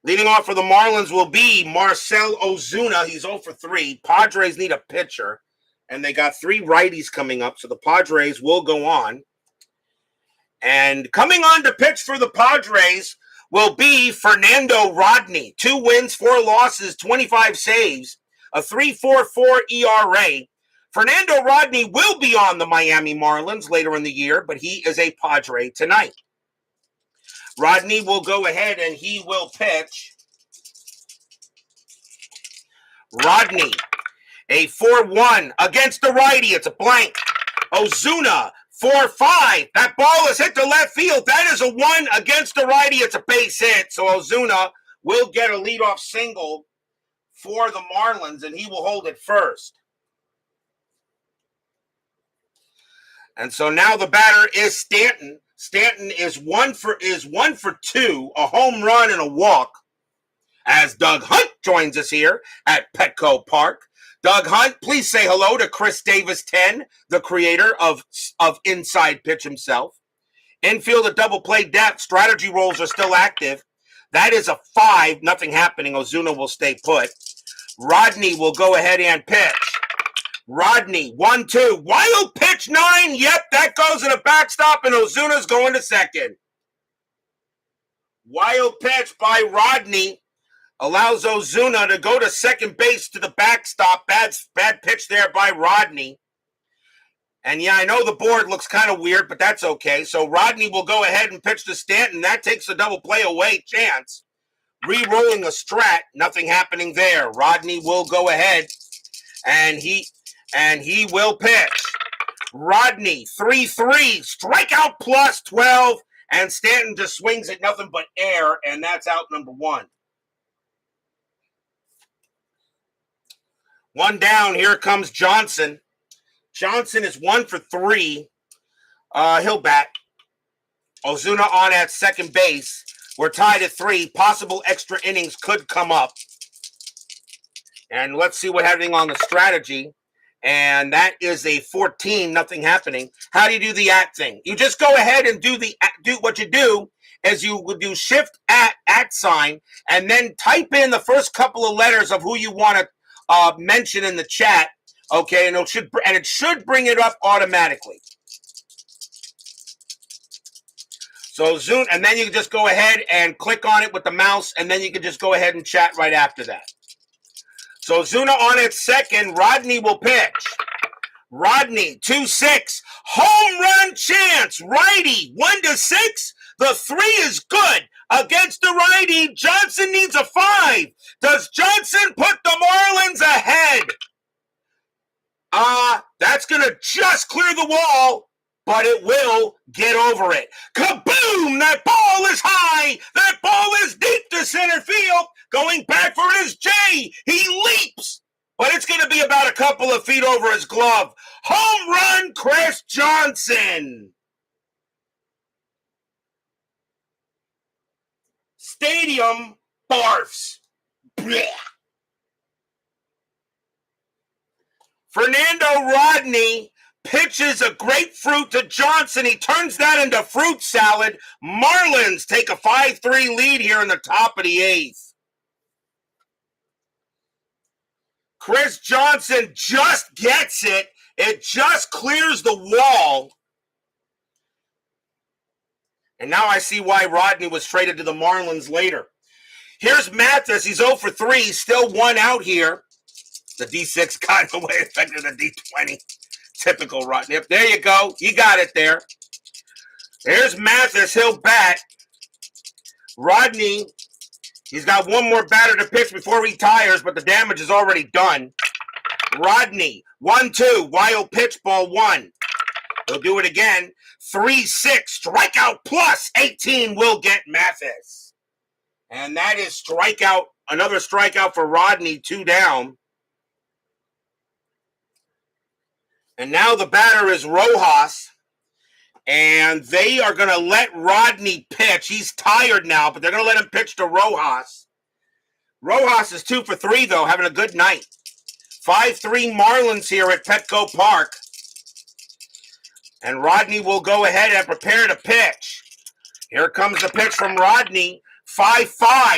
Leading off for the Marlins will be Marcell Ozuna. He's 0 for 3. Padres need a pitcher, and they got 3 righties coming up, so the Padres will go on. And coming on to pitch for the Padres will be Fernando Rodney. 2 wins, 4 losses, 25 saves, a 3.44 ERA. Fernando Rodney will be on the Miami Marlins later in the year, but he is a Padre tonight. Rodney will go ahead and he will pitch. Rodney, a 4-1 against the righty. It's a blank. Ozuna, 4-5. That ball is hit to left field. That is a 1 against the righty. It's a base hit. So Ozuna will get a leadoff single for the Marlins, and he will hold it first. And so now the batter is Stanton. Stanton is 1 for 2, a home run and a walk, as Doug Hunt joins us here at Petco Park. Doug Hunt, please say hello to Chris Davis 10, the creator of Inside Pitch himself. Infield at double play depth, strategy rolls are still active. That is a 5, nothing happening. Ozuna will stay put. Rodney will go ahead and pitch. Rodney, 1-2, wild pitch 9. Yep, that goes to the backstop, and Ozuna's going to second. Wild pitch by Rodney allows Ozuna to go to second base to the backstop. Bad pitch there by Rodney. And yeah, I know the board looks kind of weird, but that's okay. So Rodney will go ahead and pitch to Stanton. That takes a double play away chance. Re-rolling a strat, nothing happening there. Rodney will go ahead and he will pitch. Rodney, 3-3, strikeout plus 12, and Stanton just swings at nothing but air, and that's out number 1. 1 down, here comes Johnson. Johnson is 1 for 3. He'll bat. Ozuna on at second base. We're tied at 3. Possible extra innings could come up. And let's see what happening on the strategy. And that is a 14, nothing happening. How do you do the at thing? You just go ahead and do what you do is you would do shift at sign, and then type in the first couple of letters of who you want to mention in the chat. Okay, and it should bring it up automatically. So Zoom, and then you can just go ahead and click on it with the mouse, and then you can just go ahead and chat right after that. So Ozuna on at second. Rodney will pitch. Rodney, 2-6. Home run chance. Righty, 1-6. The 3 is good. Against the righty, Johnson needs a 5. Does Johnson put the Marlins ahead? That's going to just clear the wall, but it will get over it. Kaboom! That ball is high. That ball is deep to center field. Going back for it is Jay. He leaps, but it's going to be about a couple of feet over his glove. Home run, Chris Johnson. Stadium barfs. Blech. Fernando Rodney pitches a grapefruit to Johnson. He turns that into fruit salad. Marlins take a 5-3 lead here in the top of the 8th. Chris Johnson just gets it, It just clears the wall. And now I see why Rodney was traded to the Marlins later. Here's Mathis. He's 0 for 3. Still 1 out here. The D6 got away affected the D20. Typical Rodney. Yep, there you go. You got it there. There's Mathis. He'll bat. Rodney, he's got one more batter to pitch before he tires, but the damage is already done. Rodney, 1-2. Wild pitch, ball 1. He'll do it again. 3-6. Strikeout plus 18 will get Mathis. And that is strikeout. Another strikeout for Rodney. 2 down. And now the batter is Rojas. And they are going to let Rodney pitch. He's tired now, but they're going to let him pitch to Rojas. Rojas is 2 for 3, though, having a good night. 5-3 Marlins here at Petco Park. And Rodney will go ahead and prepare to pitch. Here comes the pitch from Rodney. 5-5.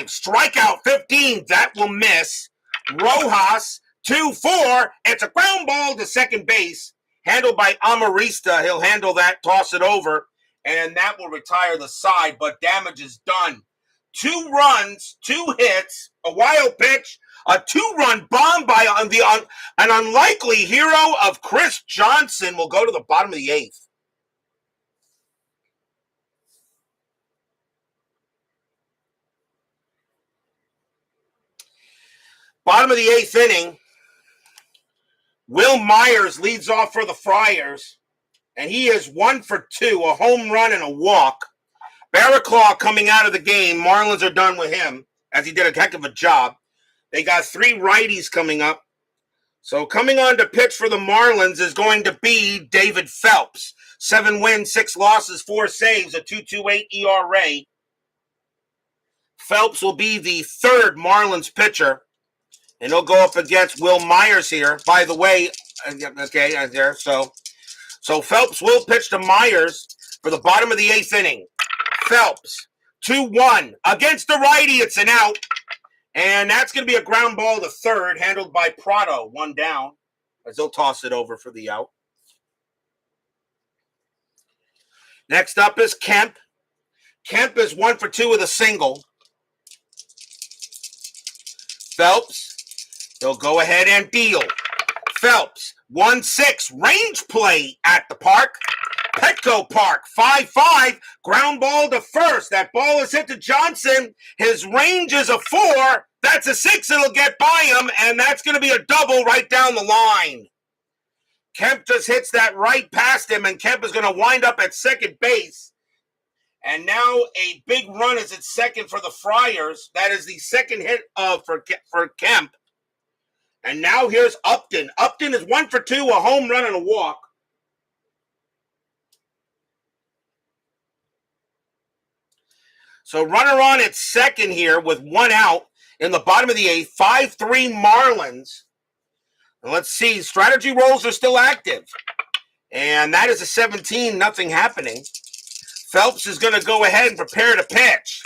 Strikeout 15. That will miss. Rojas, 2-4. It's a ground ball to second base. Handled by Amarista. He'll handle that, toss it over, and that will retire the side, but damage is done. 2 runs, 2 hits, a wild pitch, a 2-run bomb by an unlikely hero of Chris Johnson will go to the bottom of the 8th. Bottom of the 8th inning. Will Myers leads off for the Friars, and he is 1 for 2, a home run and a walk. Barraclaw coming out of the game. Marlins are done with him, as he did a heck of a job. They got 3 righties coming up. So coming on to pitch for the Marlins is going to be David Phelps. 7 wins, 6 losses, 4 saves, a 2.28 ERA. Phelps will be the 3rd Marlins pitcher. And he'll go up against Will Myers here. By the way, okay, there. So Phelps will pitch to Myers for the bottom of the 8th inning. Phelps, 2-1. Against the righty, it's an out. And that's going to be a ground ball to third, handled by Prado. 1 down, as they'll toss it over for the out. Next up is Kemp. Kemp is 1 for 2 with a single. Phelps. He'll go ahead and deal. Phelps, 1-6, range play at the park. Petco Park, 5-5, ground ball to first. That ball is hit to Johnson. His range is a 4. That's a 6. It'll get by him, and that's going to be a double right down the line. Kemp just hits that right past him, and Kemp is going to wind up at second base. And now a big run is at second for the Friars. That is the second hit for Kemp. And now here's Upton. Upton is 1 for 2, a home run and a walk. So runner on at second here with 1 out in the bottom of the 8th. 5-3 Marlins. And let's see, strategy rolls are still active. And that is a 17, nothing happening. Phelps is going to go ahead and prepare to pitch.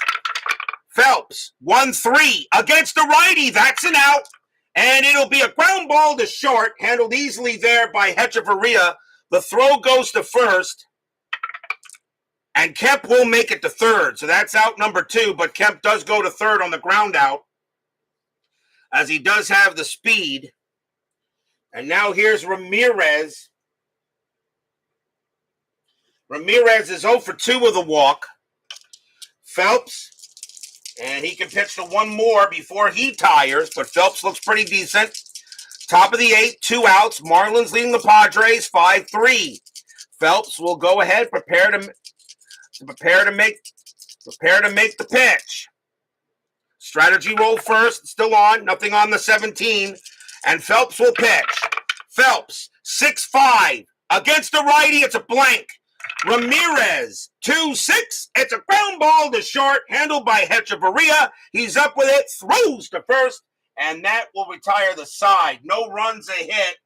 Phelps, 1-3 against the righty. That's an out. And it'll be a ground ball to short, handled easily there by Hechavarria. The throw goes to first. And Kemp will make it to third. So that's out number 2, but Kemp does go to third on the ground out, as he does have the speed. And now here's Ramirez. Ramirez is 0 for 2 with a walk. Phelps. And he can pitch to 1 more before he tires, but Phelps looks pretty decent. Top of the 8th, 2 outs. Marlins leading the Padres 5-3. Phelps will go ahead, prepare to make the pitch. Strategy roll first, still on, nothing on the 17, and Phelps will pitch. Phelps, 6-5 against the righty. It's a blank. Ramirez, 2-6. It's a ground ball to short, handled by Hechavarria. He's up with it, throws to first, and that will retire the side. No runs a hit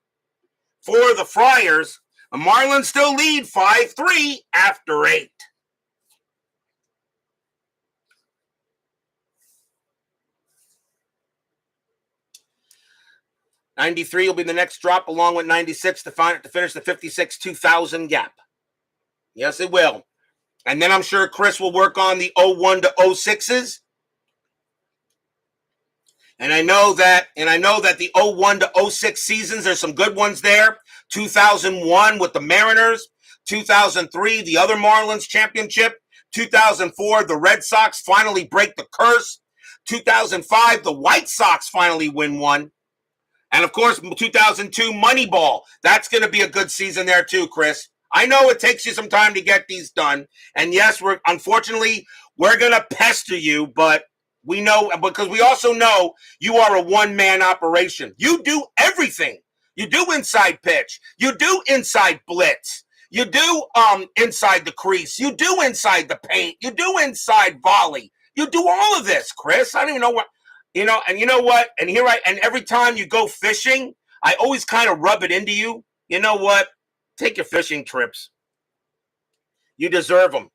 for the Friars. The Marlins still lead 5-3 after 8. 93 will be the next drop, along with 96 to finish the 56-2000 gap. Yes, it will. And then I'm sure Chris will work on the 01 to 06s. And I know that the 01 to 06 seasons, there's some good ones there. 2001 with the Mariners, 2003, the other Marlins championship, 2004, the Red Sox finally break the curse, 2005, the White Sox finally win one, and of course, 2002, Moneyball. That's going to be a good season there too, Chris. I know it takes you some time to get these done, and yes, we're going to pester you, but we know, because we also know you are a one-man operation. You do everything. You do inside pitch. You do inside blitz. You do inside the crease. You do inside the paint. You do inside volley. You do all of this, Chris. I don't even know what, and you know what? And and every time you go fishing, I always kind of rub it into you. You know what? Take your fishing trips. You deserve them.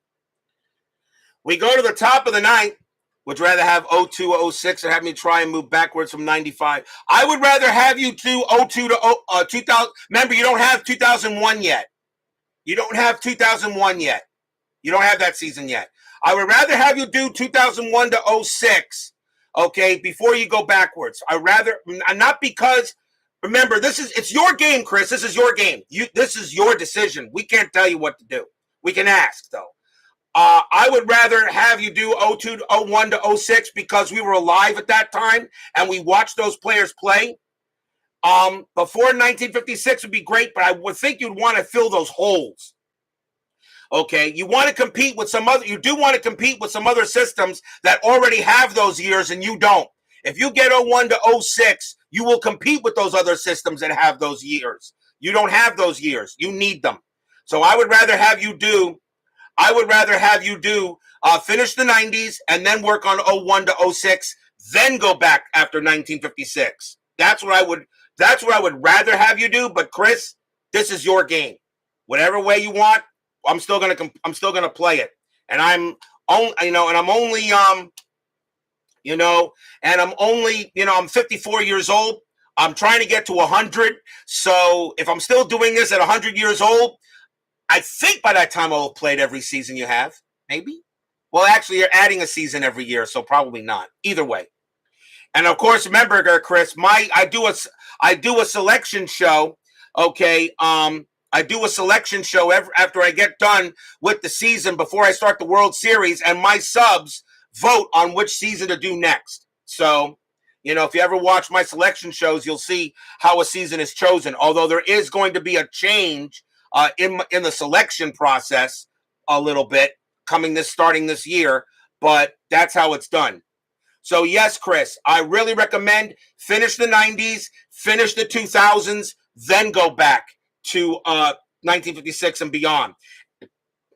We go to the top of the ninth. Would rather have 02 or 06 or have me try and move backwards from 95? I would rather have you do 02 to 2000. Remember, you don't have 2001 yet. You don't have 2001 yet. You don't have that season yet. I would rather have you do 2001 to 06, okay, before you go backwards. Not because, remember, it's your game, Chris. This is your game. This is your decision. We can't tell you what to do. We can ask, though. I would rather have you do 02 to 01 to 06 because we were alive at that time and we watched those players play. Before 1956 would be great, but I would think you'd want to fill those holes. Okay, you want to compete with you do want to compete with some other systems that already have those years and you don't. If you get 01 to 06, you will compete with those other systems that have those years. You don't have those years. You need them. So I would rather have you do finish the 90s and then work on 01 to 06, then go back after 1956. That's what I would rather have you do. But Chris, this is your game. Whatever way you want, I'm still gonna play it. And I'm I'm 54 years old. I'm trying to get to 100. So if I'm still doing this at 100 years old, I think by that time I'll have played every season you have. Maybe. Well, actually, you're adding a season every year, so probably not. Either way. And of course, remember, Chris, I do a selection show. Okay, I do a selection show after I get done with the season before I start the World Series, and my subs vote on which season to do next. So, if you ever watch my selection shows, you'll see how a season is chosen. Although there is going to be a change in the selection process a little bit starting this year, but that's how it's done. So yes, Chris, I really recommend finish the 90s, finish the 2000s, then go back to 1956 and beyond.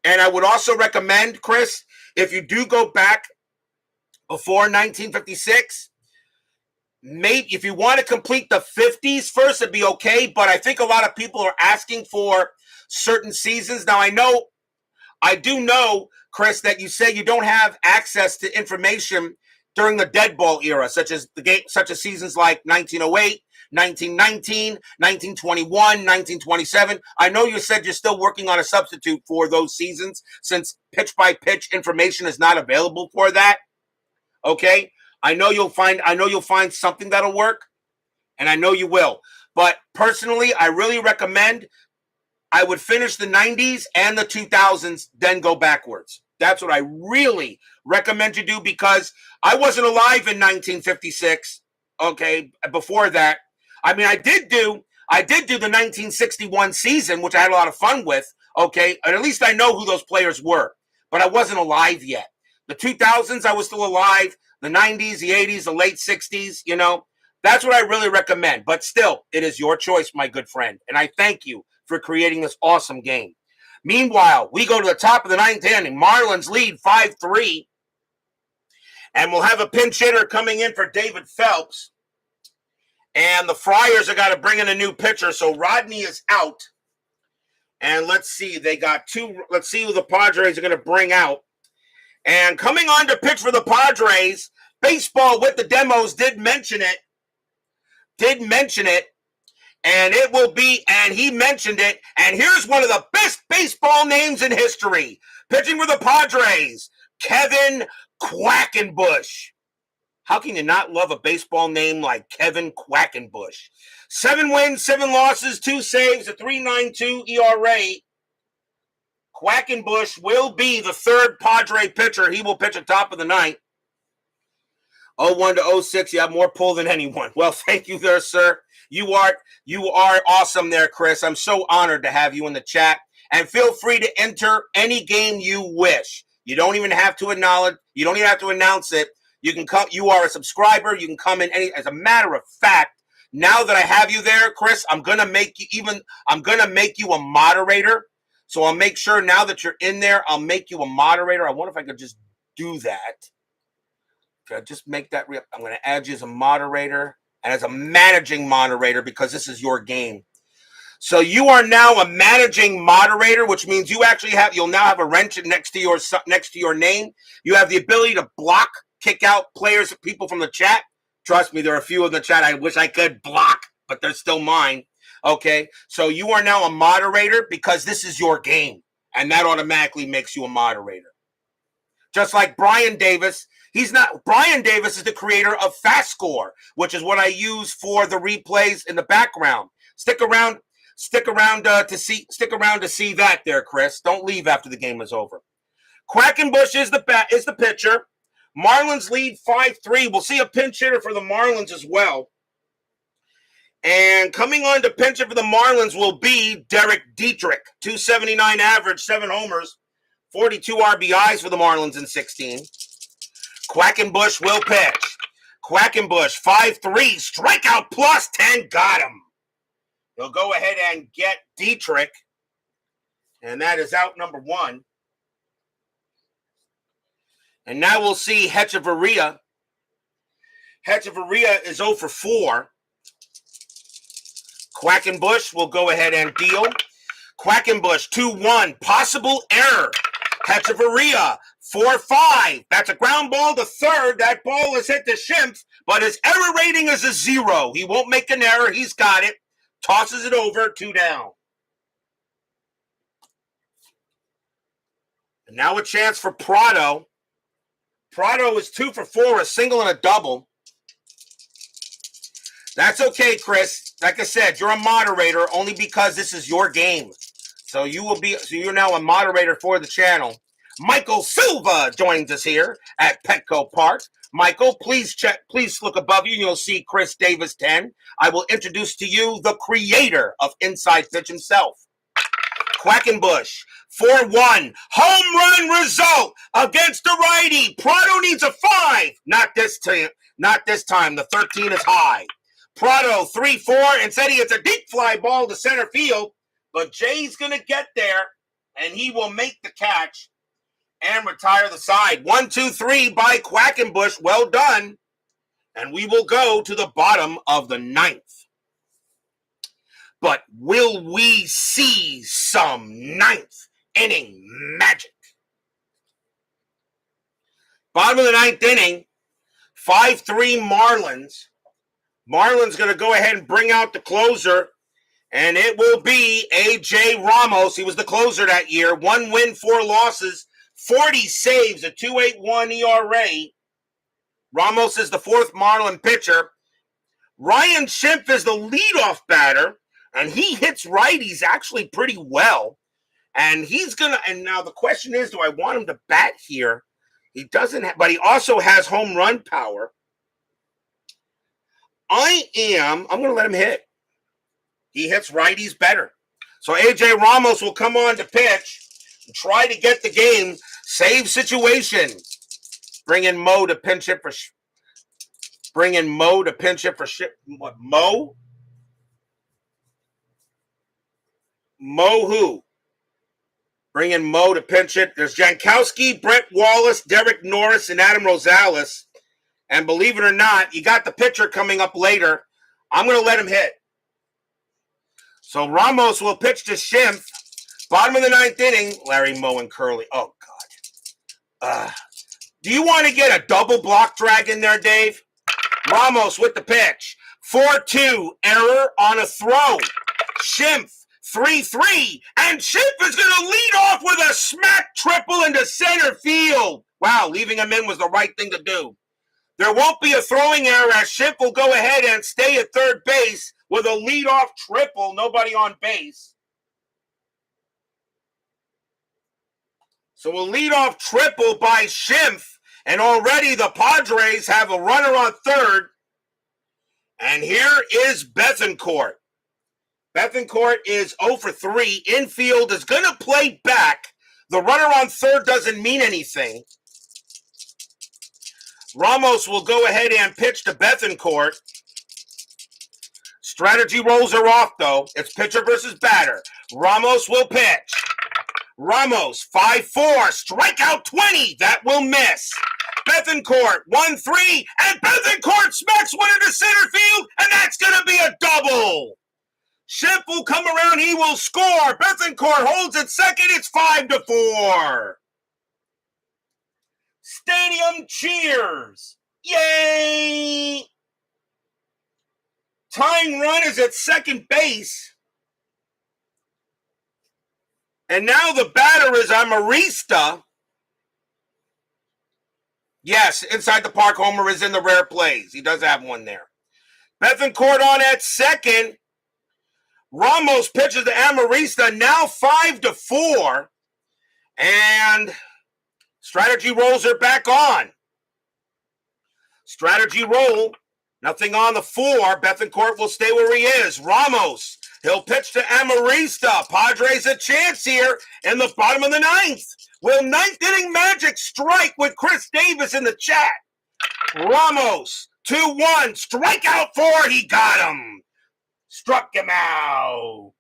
And I would also recommend, Chris, if you do go back before 1956, maybe if you want to complete the 50s first, it'd be okay. But I think a lot of people are asking for certain seasons. Now, I do know, Chris, that you say you don't have access to information during the dead ball era, such as seasons like 1908, 1919, 1921, 1927. I know you said you're still working on a substitute for those seasons since pitch by pitch information is not available for that. Okay? I know you'll find something that'll work, and I know you will. But personally, I really recommend I would finish the 90s and the 2000s, then go backwards. That's what I really recommend you do, because I wasn't alive in 1956. Okay, before that, I mean, I did do the 1961 season, which I had a lot of fun with. Okay, and at least I know who those players were, but I wasn't alive yet. The 2000s, I was still alive. The 90s, the 80s, the late 60s, that's what I really recommend. But still, it is your choice, my good friend, and I thank you for creating this awesome game. Meanwhile, we go to the top of the ninth inning. Marlins lead 5-3. And we'll have a pinch hitter coming in for David Phelps. And the Friars are got to bring in a new pitcher. So Rodney is out. And let's see. They got two. Let's see who the Padres are going to bring out. And coming on to pitch for the Padres, Baseball with the Demos did mention it. And it will be, and he mentioned it, and here's one of the best baseball names in history. Pitching for the Padres, Kevin Quackenbush. How can you not love a baseball name like Kevin Quackenbush? 7 wins, 7 losses, 2 saves, a 3.92 ERA. Quackenbush will be the third Padre pitcher. He will pitch at top of the ninth. 01 to 06, you have more pull than anyone. Well, thank you there, sir. You are awesome there, Chris. I'm so honored to have you in the chat. And feel free to enter any game you wish. You don't even have to acknowledge. You don't even have to announce it. You can come. You are a subscriber. You can come in any. As a matter of fact, now that I have you there, Chris, I'm gonna make you a moderator. So I'll make sure now that you're in there, I'll make you a moderator. I wonder if I could just do that. Could I just make that real? I'm going to add you as a moderator and as a managing moderator because this is your game. So you are now a managing moderator, which means you'll now have a wrench next to your name. You have the ability to block, kick out players, people from the chat. Trust me, there are a few in the chat I wish I could block, but they're still mine. Okay, so you are now a moderator because this is your game, and that automatically makes you a moderator. Just like Brian Davis. Brian Davis is the creator of FastScore, which is what I use for the replays in the background. Stick around to see that there, Chris. Don't leave after the game is over. Quackenbush is the pitcher. Marlins lead 5-3. We'll see a pinch hitter for the Marlins as well. And coming on to pinch hit for the Marlins will be Derek Dietrich. 279 average, 7 homers, 42 RBIs for the Marlins in 16. Quackenbush will pitch. Quackenbush, 5-3, strikeout plus 10, got him. He'll go ahead and get Dietrich, and that is out number 1. And now we'll see Hechavarria. Hechavarria is 0 for 4. Quackenbush will go ahead and deal. Quackenbush, 2-1, possible error. Hechavarria, 4-5. That's a ground ball to third. That ball is hit to Schimpf, but his error rating is a 0. He won't make an error. He's got it. Tosses it over, 2 down. And now a chance for Prado. Prado is 2 for 4, a single and a double. That's okay, Chris. Like I said, you're a moderator only because this is your game. So you're now a moderator for the channel. Michael Silva joins us here at Petco Park. Michael, please look above you and you'll see Chris Davis 10. I will introduce to you the creator of Inside Pitch himself. Quackenbush, 4-1, home run result against the righty. Prado needs a 5. Not this time. The 13 is high. Prado, 3-4. Instead, he hits a deep fly ball to center field. But Jay's going to get there, and he will make the catch and retire the side. 1-2-3 by Quackenbush. Well done. And we will go to the bottom of the 9th. But will we see some 9th inning magic? Bottom of the 9th inning, 5-3 Marlins. Marlins going to go ahead and bring out the closer. And it will be A.J. Ramos. He was the closer that year. 1 win, 4 losses, 40 saves, a 2.81 ERA. Ramos is the 4th Marlin pitcher. Ryan Schimpf is the leadoff batter, and he hits righties actually pretty well. And and now the question is, do I want him to bat here? He doesn't, but he also has home run power. I'm going to let him hit. He hits righties better. So A.J. Ramos will come on to pitch and try to get the game. Save situation. Bring in Mo to pinch hit for what? Mo? Mo who? Bring in Mo to pinch it. There's Jankowski, Brett Wallace, Derek Norris, and Adam Rosales. And believe it or not, you got the pitcher coming up later. I'm going to let him hit. So Ramos will pitch to Schimpf. Bottom of the 9th inning, Larry, Moe, and Curly. Oh, God. Do you want to get a double block drag in there, Dave? Ramos with the pitch. 4-2, error on a throw. Schimpf, 3-3, and Schimpf is going to lead off with a smack triple into center field. Wow, leaving him in was the right thing to do. There won't be a throwing error as Schimpf will go ahead and stay at third base with a leadoff triple, nobody on base. So a leadoff triple by Schimpf, and already the Padres have a runner on third. And here is Bethancourt. Bethancourt is 0 for 3. Infield is going to play back. The runner on third doesn't mean anything. Ramos will go ahead and pitch to Bethancourt. Strategy rolls are off, though. It's pitcher versus batter. Ramos will pitch. Ramos, 5-4, strikeout 20. That will miss. Bethancourt, 1-3, and Bethancourt smacks one into center field, and that's going to be a double. Schimpf will come around. He will score. Bethancourt holds at second. It's 5-4. Stadium cheers. Yay! Tying run is at second base. And now the batter is Amarista. Yes, inside the park homer is in the rare plays. He does have one there. Bethancourt on at second. Ramos pitches to Amarista, now 5-4. And strategy rolls are back on. Strategy roll. Nothing on the 4. Bethancourt will stay where he is. Ramos, he'll pitch to Amarista. Padres a chance here in the bottom of the ninth. Will ninth inning magic strike with Chris Davis in the chat? Ramos, 2-1, strikeout 4. He got him. Struck him out.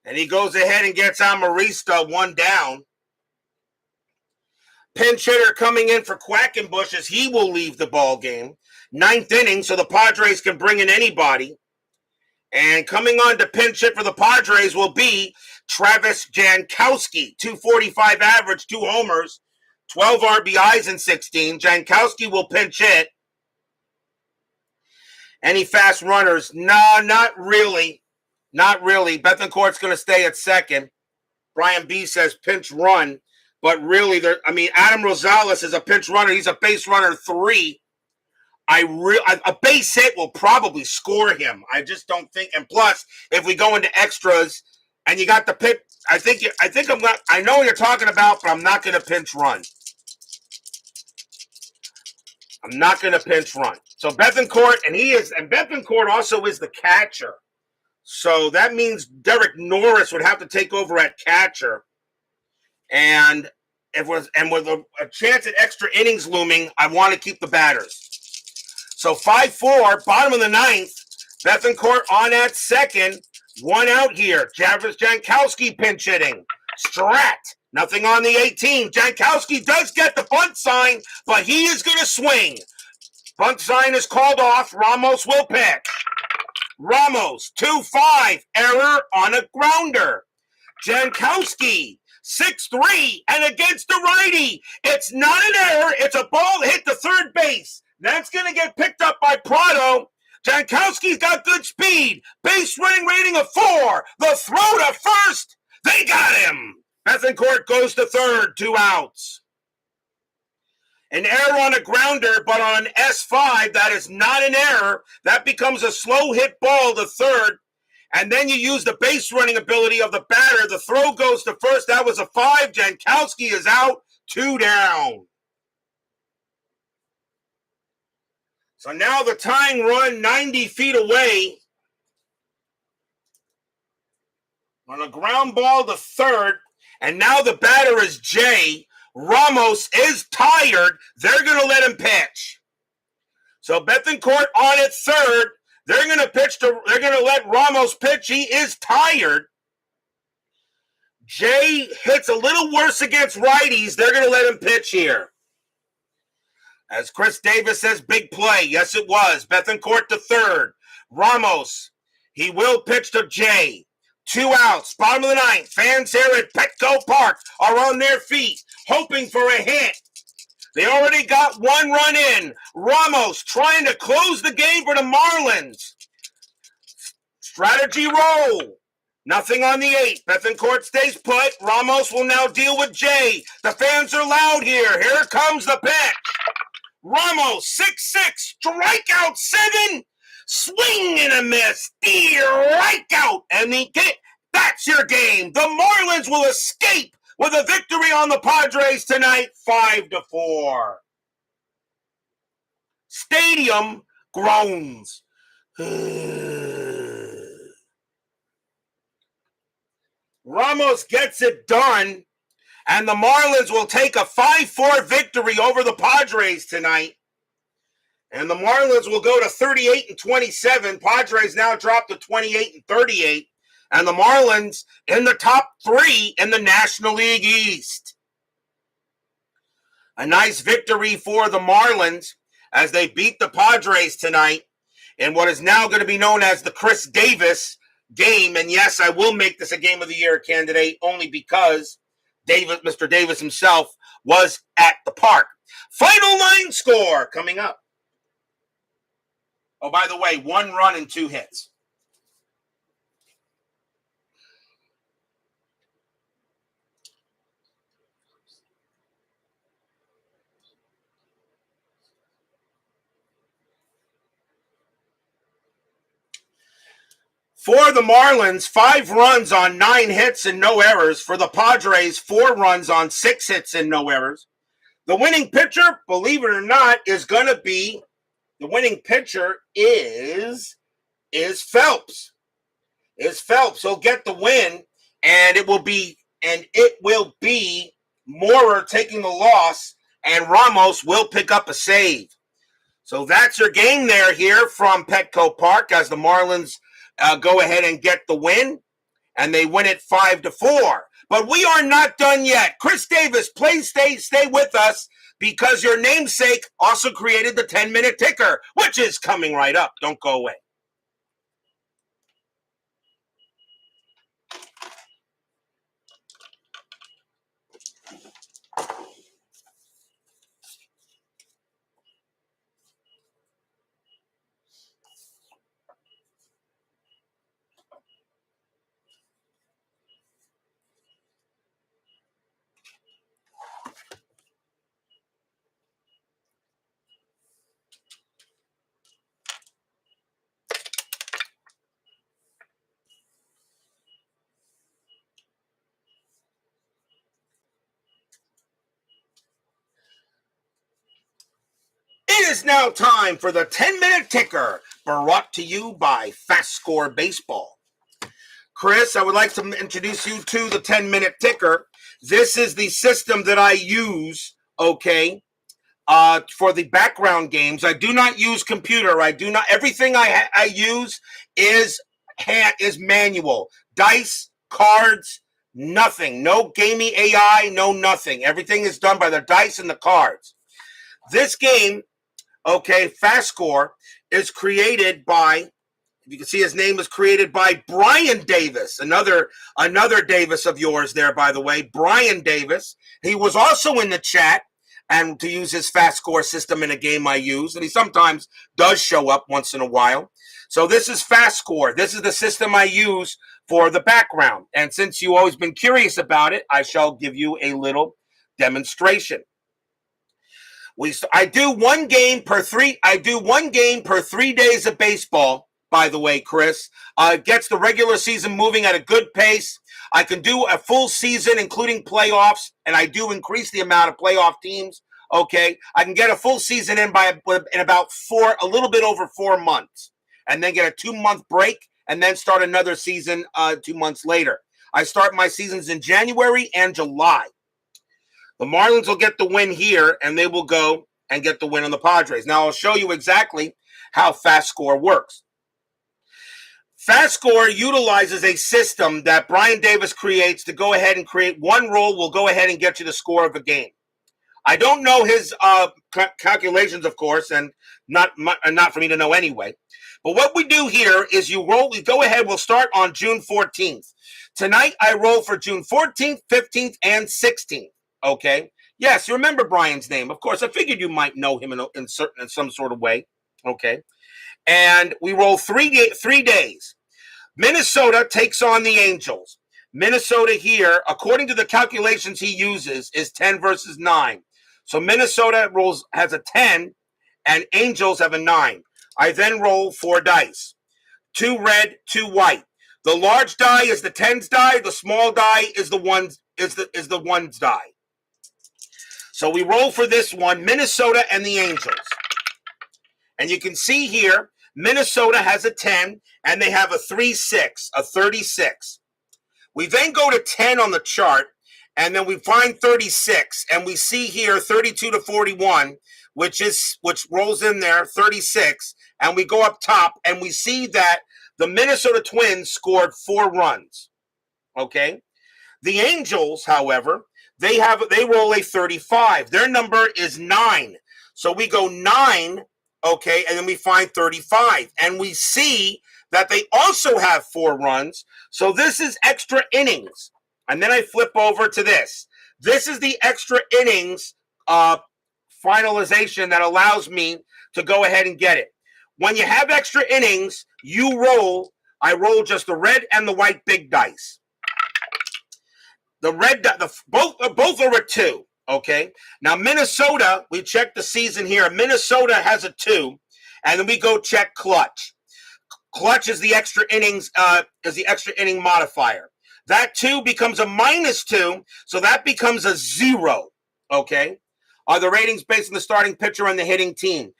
And he goes ahead and gets Amarista 1 down. Pinch hitter coming in for Quackenbush as he will leave the ball game. Ninth inning, so the Padres can bring in anybody. And coming on to pinch hit for the Padres will be Travis Jankowski. 245 average, 2 homers, 12 RBIs in 16. Jankowski will pinch hit. Any fast runners? No, not really. Not really. Bethancourt's going to stay at second. Brian B says pinch run. But really, Adam Rosales is a pinch runner. He's a base runner 3. A base hit will probably score him. I just don't think. And plus, if we go into extras and you got the pitch, I know what you're talking about, but I'm not going to pinch run. I'm not going to pinch run. So Bethancourt, and Bethancourt also is the catcher. So that means Derek Norris would have to take over at catcher. And with a chance at extra innings looming, I want to keep the batters. So 5-4, bottom of the ninth. Bethancourt on at second. 1 out here. Travis Jankowski pinch hitting. Strat. Nothing on the 18. Jankowski does get the bunt sign, but he is going to swing. Bunt sign is called off. Ramos will pitch. Ramos, 2-5. Error on a grounder. Jankowski, 6-3, and against the righty. It's not an error. It's a ball hit to third base. That's going to get picked up by Prado. Jankowski's got good speed. Base running rating of 4. The throw to first. They got him. Bethancourt goes to third. 2 outs. An error on a grounder, but on an S5, that is not an error. That becomes a slow hit ball to third. And then you use the base running ability of the batter. The throw goes to first. That was a 5. Jankowski is out. 2 down. So now the tying run 90 feet away. On a ground ball to third. And now the batter is Jay. Ramos is tired. They're going to let him pitch. So Bethancourt on at third. They're going to let Ramos pitch. He is tired. Jay hits a little worse against righties. They're going to let him pitch here. As Chris Davis says, big play. Yes, it was. Bethancourt to third. Ramos, he will pitch to Jay. 2 outs. Bottom of the ninth. Fans here at Petco Park are on their feet, hoping for a hit. They already got one run in. Ramos trying to close the game for the Marlins. Strategy roll. Nothing on the 8. Bethencourt stays put. Ramos will now deal with Jay. The fans are loud here. Here comes the pitch. Ramos, 6-6, strikeout 7. Swing and a miss. Strikeout. And that's your game. The Marlins will escape with a victory on the Padres tonight, 5-4. Stadium groans. Ramos gets it done, and the Marlins will take a 5-4 victory over the Padres tonight. And the Marlins will go to 38-27. Padres now drop to 28-38. And the Marlins in the top 3 in the National League East. A nice victory for the Marlins as they beat the Padres tonight in what is now going to be known as the Chris Davis game. And yes, I will make this a Game of the Year candidate only because Mr. Davis himself was at the park. Final line score coming up. Oh, by the way, 1 run and 2 hits. For the Marlins, 5 runs on 9 hits and no errors. For the Padres, 4 runs on 6 hits and no errors. The winning pitcher, believe it or not, is going to be, the winning pitcher is Phelps. He'll get the win, and it will be Moorer taking the loss, and Ramos will pick up a save. So that's your game there here from Petco Park as the Marlins go ahead and get the win, and they win it 5-4. But we are not done yet. Chris Davis, please stay with us because your namesake also created the 10-minute ticker, which is coming right up. Don't go away. It is now time for the 10-minute ticker, brought to you by FastScore Baseball. Chris, I would like to introduce you to the 10-minute ticker. This is the system that I use, okay, for the background games. I do not use computer. Everything I use is manual. Dice, cards, nothing. No gaming AI, no nothing. Everything is done by the dice and the cards. This game, okay, FastScore, is created by, you can see his name is created by Brian Davis, another Davis of yours there, by the way, Brian Davis. He was also in the chat, and to use his FastScore system in a game I use, and he sometimes does show up once in a while. So this is FastScore. This is the system I use for the background. And since you've always been curious about it, I shall give you a little demonstration. I do one game per 3 days of baseball, by the way, Chris. It gets the regular season moving at a good pace. I can do a full season, including playoffs, and I do increase the amount of playoff teams. Okay, I can get a full season in about a little bit over 4 months, and then get a 2-month break, and then start another season 2 months later. I start my seasons in January and July. The Marlins will get the win here, and they will go and get the win on the Padres. Now, I'll show you exactly how FastScore works. FastScore utilizes a system that Brian Davis creates to go ahead and create one roll. Will go ahead and get you the score of a game. I don't know his calculations, of course, and not for me to know anyway. But what we do here is we go ahead, we'll start on June 14th. Tonight, I roll for June 14th, 15th, and 16th. Okay, Yes, you remember Brian's name. Of course, I figured you might know him in some sort of way. Okay. And we roll 3 days. Minnesota takes on the Angels. Minnesota here, according to the calculations he uses, is 10 versus 9. So Minnesota has a 10, and Angels have a 9. I then roll 4 dice. 2 red, 2 white. The large die is the tens die. The small die is the ones die. So we roll for this one, Minnesota and the Angels. And you can see here, Minnesota has a 10, and they have a 3-6, a 36. We then go to 10 on the chart, and then we find 36, and we see here 32 to 41, which rolls in there, 36, and we go up top, and we see that the Minnesota Twins scored 4 runs. Okay? The Angels, however, they roll a 35. Their number is 9. So we go 9, okay, and then we find 35. And we see that they also have 4 runs. So this is extra innings. And then I flip over to this. This is the extra innings finalization that allows me to go ahead and get it. When you have extra innings, I roll just the red and the white big dice. The red, both are a 2. Okay. Now Minnesota, we check the season here. Minnesota has a 2, and then we go check clutch. Clutch is the extra innings, is the extra inning modifier. That 2 becomes a -2, so that becomes a 0. Okay. Are the ratings based on the starting pitcher and the hitting team?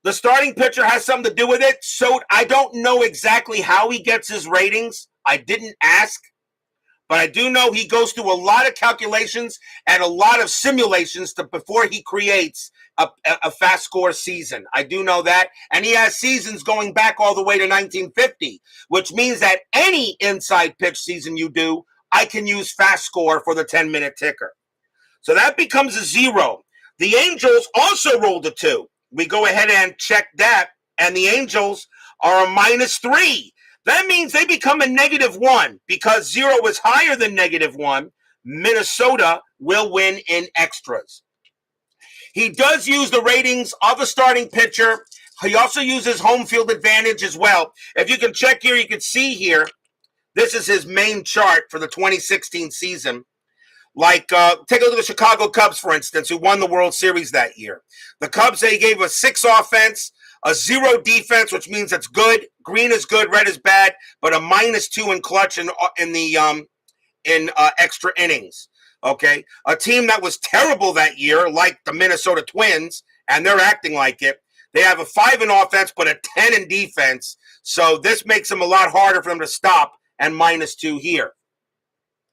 The starting pitcher has something to do with it, so I don't know exactly how he gets his ratings. I didn't ask. But I do know he goes through a lot of calculations and a lot of simulations before he creates a FastScore season. I do know that. And he has seasons going back all the way to 1950, which means that any inside pitch season you do, I can use FastScore for the 10-minute ticker. So that becomes a 0. The Angels also rolled a 2. We go ahead and check that, and the Angels are a -3. That means they become a -1 because 0 is higher than -1. Minnesota will win in extras. He does use the ratings of a starting pitcher. He also uses home field advantage as well. If you can check here, you can see here, this is his main chart for the 2016 season. Like, take a look at the Chicago Cubs, for instance, who won the World Series that year. The Cubs, they gave a 6 offense, a 0 defense, which means it's good. Green is good, red is bad, but a -2 in clutch in extra innings. Okay, a team that was terrible that year, like the Minnesota Twins, and they're acting like it. They have a 5 in offense, but a 10 in defense. So this makes them a lot harder for them to stop, and -2 here.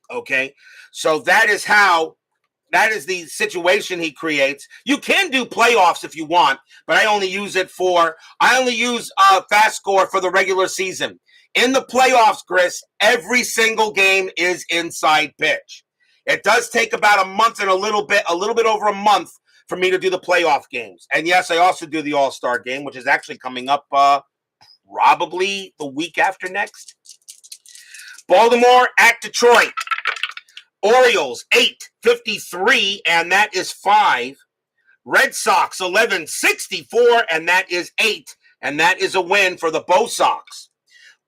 Okay, so that is the situation he creates. You can do playoffs if you want, but I only use FastScore for the regular season. In the playoffs, Chris, every single game is inside pitch. It does take about a month and a little bit over a month for me to do the playoff games. And yes, I also do the All-Star game, which is actually coming up probably the week after next. Baltimore at Detroit. Orioles 8-53, and that is 5. Red Sox 11-64, and that is 8, and that is a win for the Bo Sox.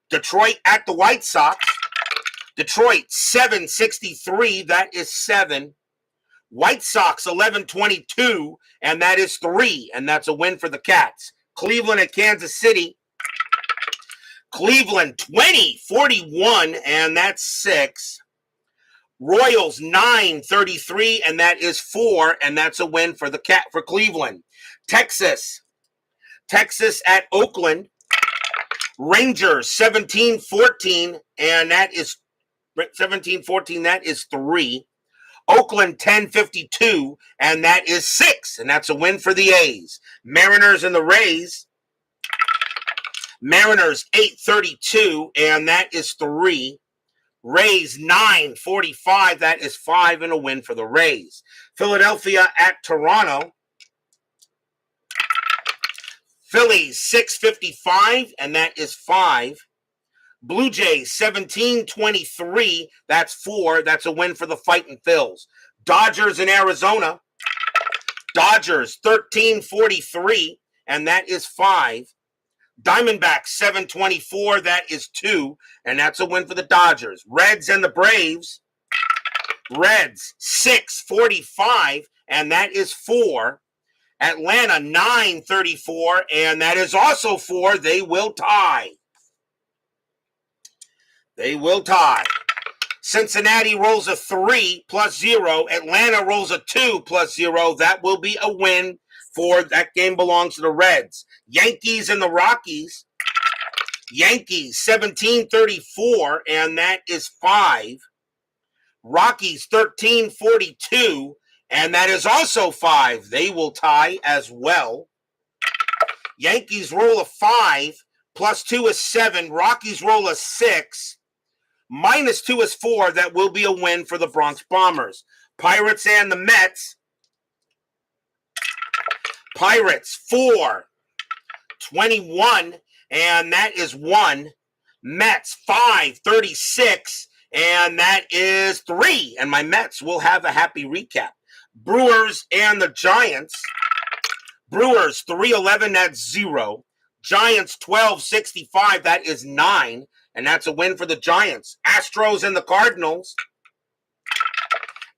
Detroit at the White Sox. Detroit 7-63, that is 7. White Sox 11-22, and that is 3, and that's a win for the Cats. Cleveland at Kansas City. Cleveland 20-41, and that's 6. Royals 9-33, and that is 4, and that's a win for Cleveland. Texas at Oakland. Rangers 17-14, and that is 17-14. That is 3. Oakland 10-52, and that is 6, and that's a win for the A's. Mariners and the Rays. Mariners 8-32, and that is 3. Rays 9-45, that is 5, and a win for the Rays. Philadelphia at Toronto. Phillies 6-55, and that is 5. Blue Jays 17-23, that's 4. That's a win for the Fightin' Phils. Dodgers in Arizona. Dodgers 1343, and that is 5. Diamondbacks 724, that is 2, and that's a win for the Dodgers. Reds and the Braves. Reds 645, and that is 4. Atlanta 934, and that is also 4. They will tie. They will tie. Cincinnati rolls a 3 plus 0. Atlanta rolls a 2 plus 0. That will be a win for that game belongs to the Reds. Yankees and the Rockies. Yankees 1734, and that is 5. Rockies 1342, and that is also 5. They will tie as well. Yankees roll a 5, plus 2 is 7. Rockies roll a 6, minus 2 is 4. That will be a win for the Bronx Bombers. Pirates and the Mets. Pirates 421, and that is 1. Mets 536, and that is 3. And my Mets will have a happy recap. Brewers and the Giants. Brewers 311, that's 0. Giants 1265, that is 9. And that's a win for the Giants. Astros and the Cardinals.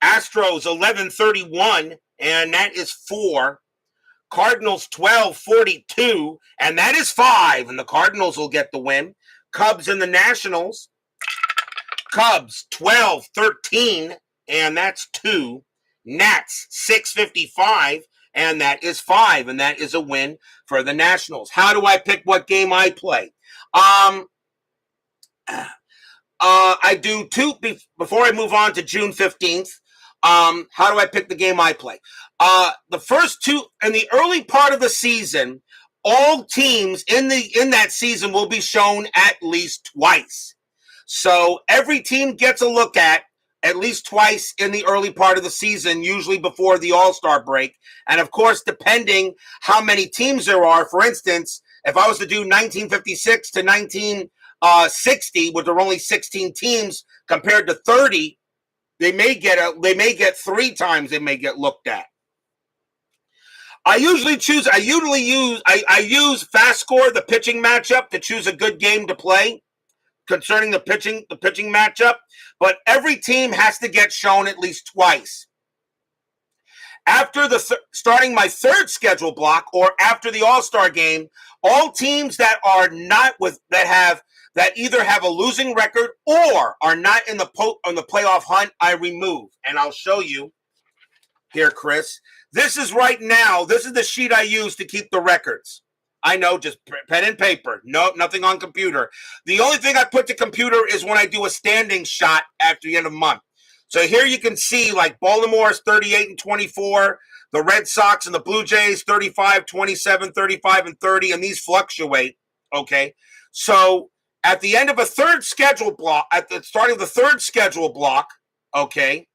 Astros 1131, and that is 4. Cardinals 1242, and that is 5. And the Cardinals will get the win. Cubs and the Nationals. Cubs 1213, and that's 2. Nats 655, and that is 5. And that is a win for the Nationals. How do I pick what game I play? I do 2 before I move on to June 15th. How do I pick the game I play? The first 2 in the early part of the season, all teams in that season will be shown at least twice. So every team gets a look at least twice in the early part of the season, usually before the All-Star break. And of course, depending how many teams there are. For instance, if I was to do 1956 to 1960, where there are only 16 teams compared to 30, they may get 3 times they may get looked at. I use FastScore, the pitching matchup, to choose a good game to play concerning the pitching matchup, but every team has to get shown at least twice. After starting my 3rd schedule block, or after the All-Star game, all teams that are not that either have a losing record or are not on the playoff hunt, I remove. And I'll show you here, Chris. This is the sheet I use to keep the records. I know, just pen and paper. No, nothing on computer. The only thing I put to computer is when I do a standing shot at the end of the month. So here you can see, like, Baltimore is 38-24, the Red Sox and the Blue Jays 35, 27, 35, and 30, and these fluctuate. Okay, so at the end of a third schedule block, at the start of the third schedule block, okay,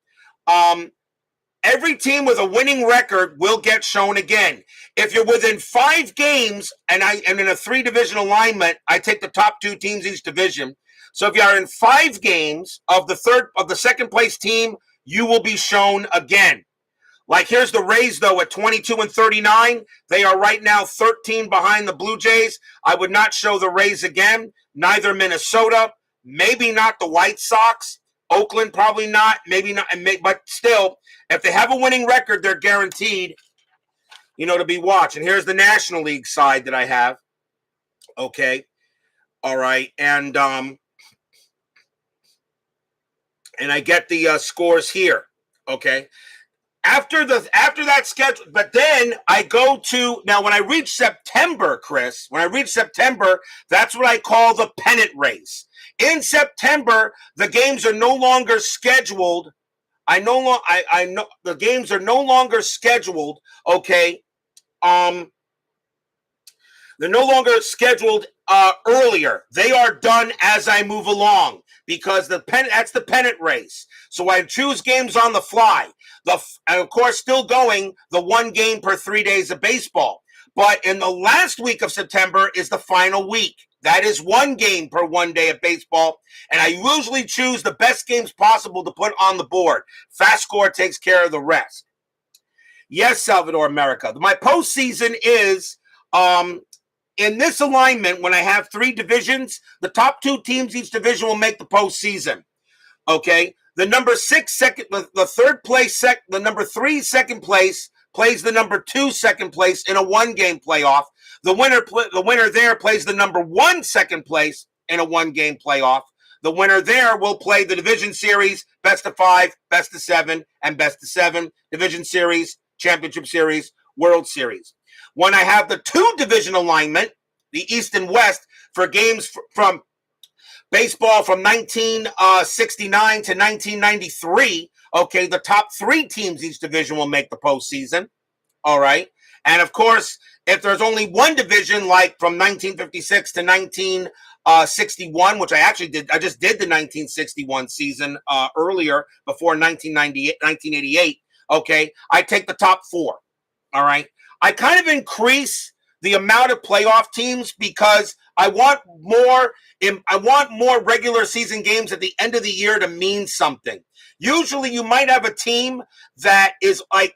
every team with a winning record will get shown again. If you're within 5 games, and I am in a 3-division alignment, I take the top 2 teams each division. So if you are in 5 games of the second place team, you will be shown again. Like, here's the Rays, though, at 22-39. They are right now 13 behind the Blue Jays. I would not show the Rays again. Neither Minnesota, maybe not the White Sox. Oakland, probably not. Maybe not. But still, if they have a winning record, they're guaranteed, to be watched. And here's the National League side that I have. Okay. All right. And I get the scores here. Okay. After that schedule, but then I go to, now when I reach September, Chris, that's what I call the pennant race. In September, the games are no longer scheduled. I know the games are no longer scheduled. Okay, they're no longer scheduled earlier. They are done as I move along, because that's the pennant race. So I choose games on the fly. And of course, still going the 1 game per 3 days of baseball. But in the last week of September is the final week. That is 1 game per 1 day of baseball. And I usually choose the best games possible to put on the board. FastScore takes care of the rest. Yes, Salvador America. My postseason is in this alignment. When I have three divisions, the top two teams each division will make the postseason. Okay, the number 6 second, the third place, the number 3 second place plays the number 2 second place in a 1-game playoff. The winner there plays the number 1 second place in a 1-game playoff. The winner there will play the division series, best of 5, best of 7, and best of 7, division series, championship series, World Series. When I have the 2 division alignment, the East and West, for games from baseball from 1969 to 1993, okay, the top 3 teams each division will make the postseason, all right? And, of course, if there's only one division, like from 1956 to 1961, which I just did the 1961 season earlier, before 1988, okay, I take the top 4, all right? I kind of increase the amount of playoff teams because I want more regular season games at the end of the year to mean something. Usually you might have a team that is like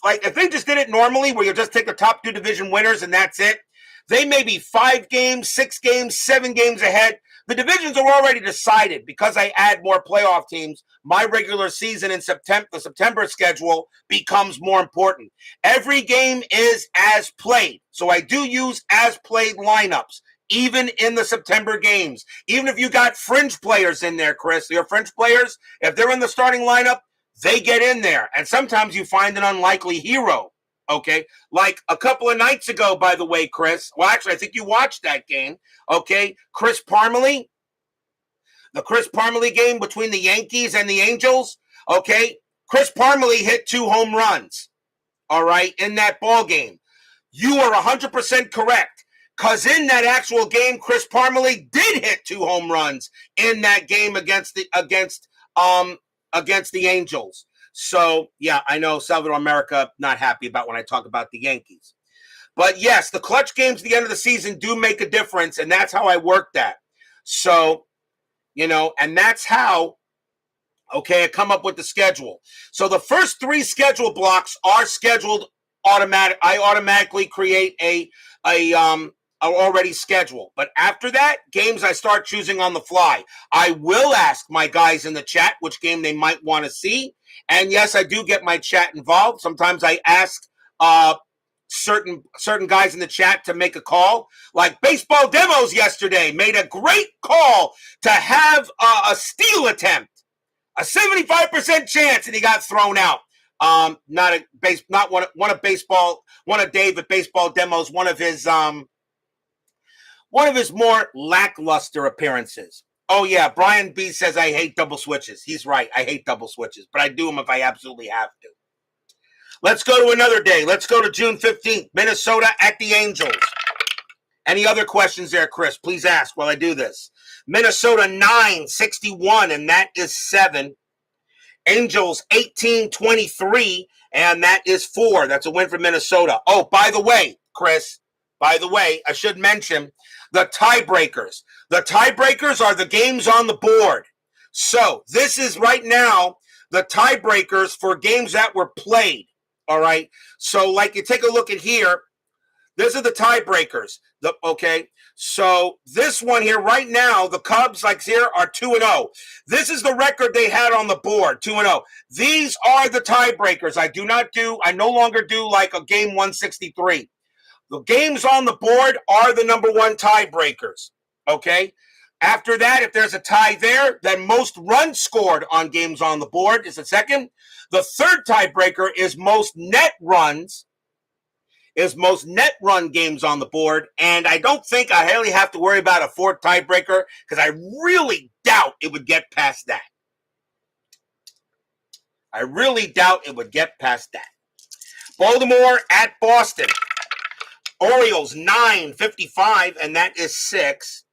if they just did it normally, where you just take the top 2 division winners and that's it, they may be 5 games, 6 games, 7 games ahead. The divisions are already decided. Because I add more playoff teams, my regular season in September, the September schedule, becomes more important. Every game is as played. So I do use as played lineups, even in the September games. Even if you got fringe players in there, Chris, your fringe players, if they're in the starting lineup, they get in there. And sometimes you find an unlikely hero. Okay, like a couple of nights ago, by the way, Chris. Well, actually, I think you watched that game. Okay, the Chris Parmelee game between the Yankees and the Angels. Okay, Chris Parmelee hit 2 home runs. All right, in that ball game. You are 100% correct, because in that actual game, Chris Parmelee did hit 2 home runs in that game against the Angels. So, yeah, I know Salvador America not happy about when I talk about the Yankees. But, yes, the clutch games at the end of the season do make a difference, and that's how I work that. So, and that's how, okay, I come up with the schedule. So the first 3 schedule blocks are scheduled automatic. I automatically create a already scheduled. But after that, games I start choosing on the fly. I will ask my guys in the chat which game they might want to see. And yes, I do get my chat involved. Sometimes I ask certain guys in the chat to make a call. Like Baseball Demos yesterday made a great call to have a steal attempt. A 75% chance, and he got thrown out. One of Dave at Baseball Demos, one of his more lackluster appearances. Oh, yeah, Brian B. says I hate double switches. He's right. I hate double switches, but I do them if I absolutely have to. Let's go to another day. Let's go to June 15th, Minnesota at the Angels. Any other questions there, Chris? Please ask while I do this. Minnesota 9-61, and that is 7. Angels 18-23, and that is 4. That's a win for Minnesota. Oh, by the way, Chris, I should mention the tiebreakers. The tiebreakers are the games on the board. So this is right now the tiebreakers for games that were played. All right. So like you take a look at here. These are the tiebreakers. Okay. So this one here right now, the Cubs like here are 2-0. This is the record they had on the board, 2-0. These are the tiebreakers. I no longer do like a game 163. The games on the board are the number 1 tiebreakers. Okay. After that, if there's a tie there, then most runs scored on games on the board is the second. The third tiebreaker is most net run games on the board. And I don't think I really have to worry about a 4th tiebreaker because I really doubt it would get past that. Baltimore at Boston. Orioles 9-55, and that is 6.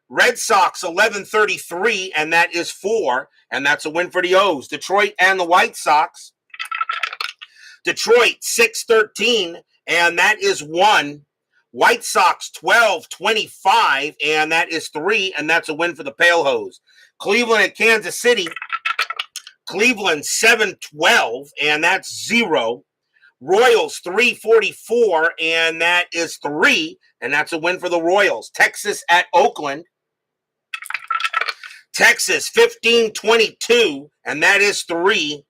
Red Sox 11-33, and that is 4, and that's a win for the O's. Detroit and the White Sox. Detroit 6-13, and that is 1. White Sox 12-25, and that is 3, and that's a win for the Pale Hose. Cleveland at Kansas City. Cleveland 7-12, and that's 0. Royals 344, and that is 3, and that's a win for the Royals. Texas at Oakland. Texas 15-22, and that is 3.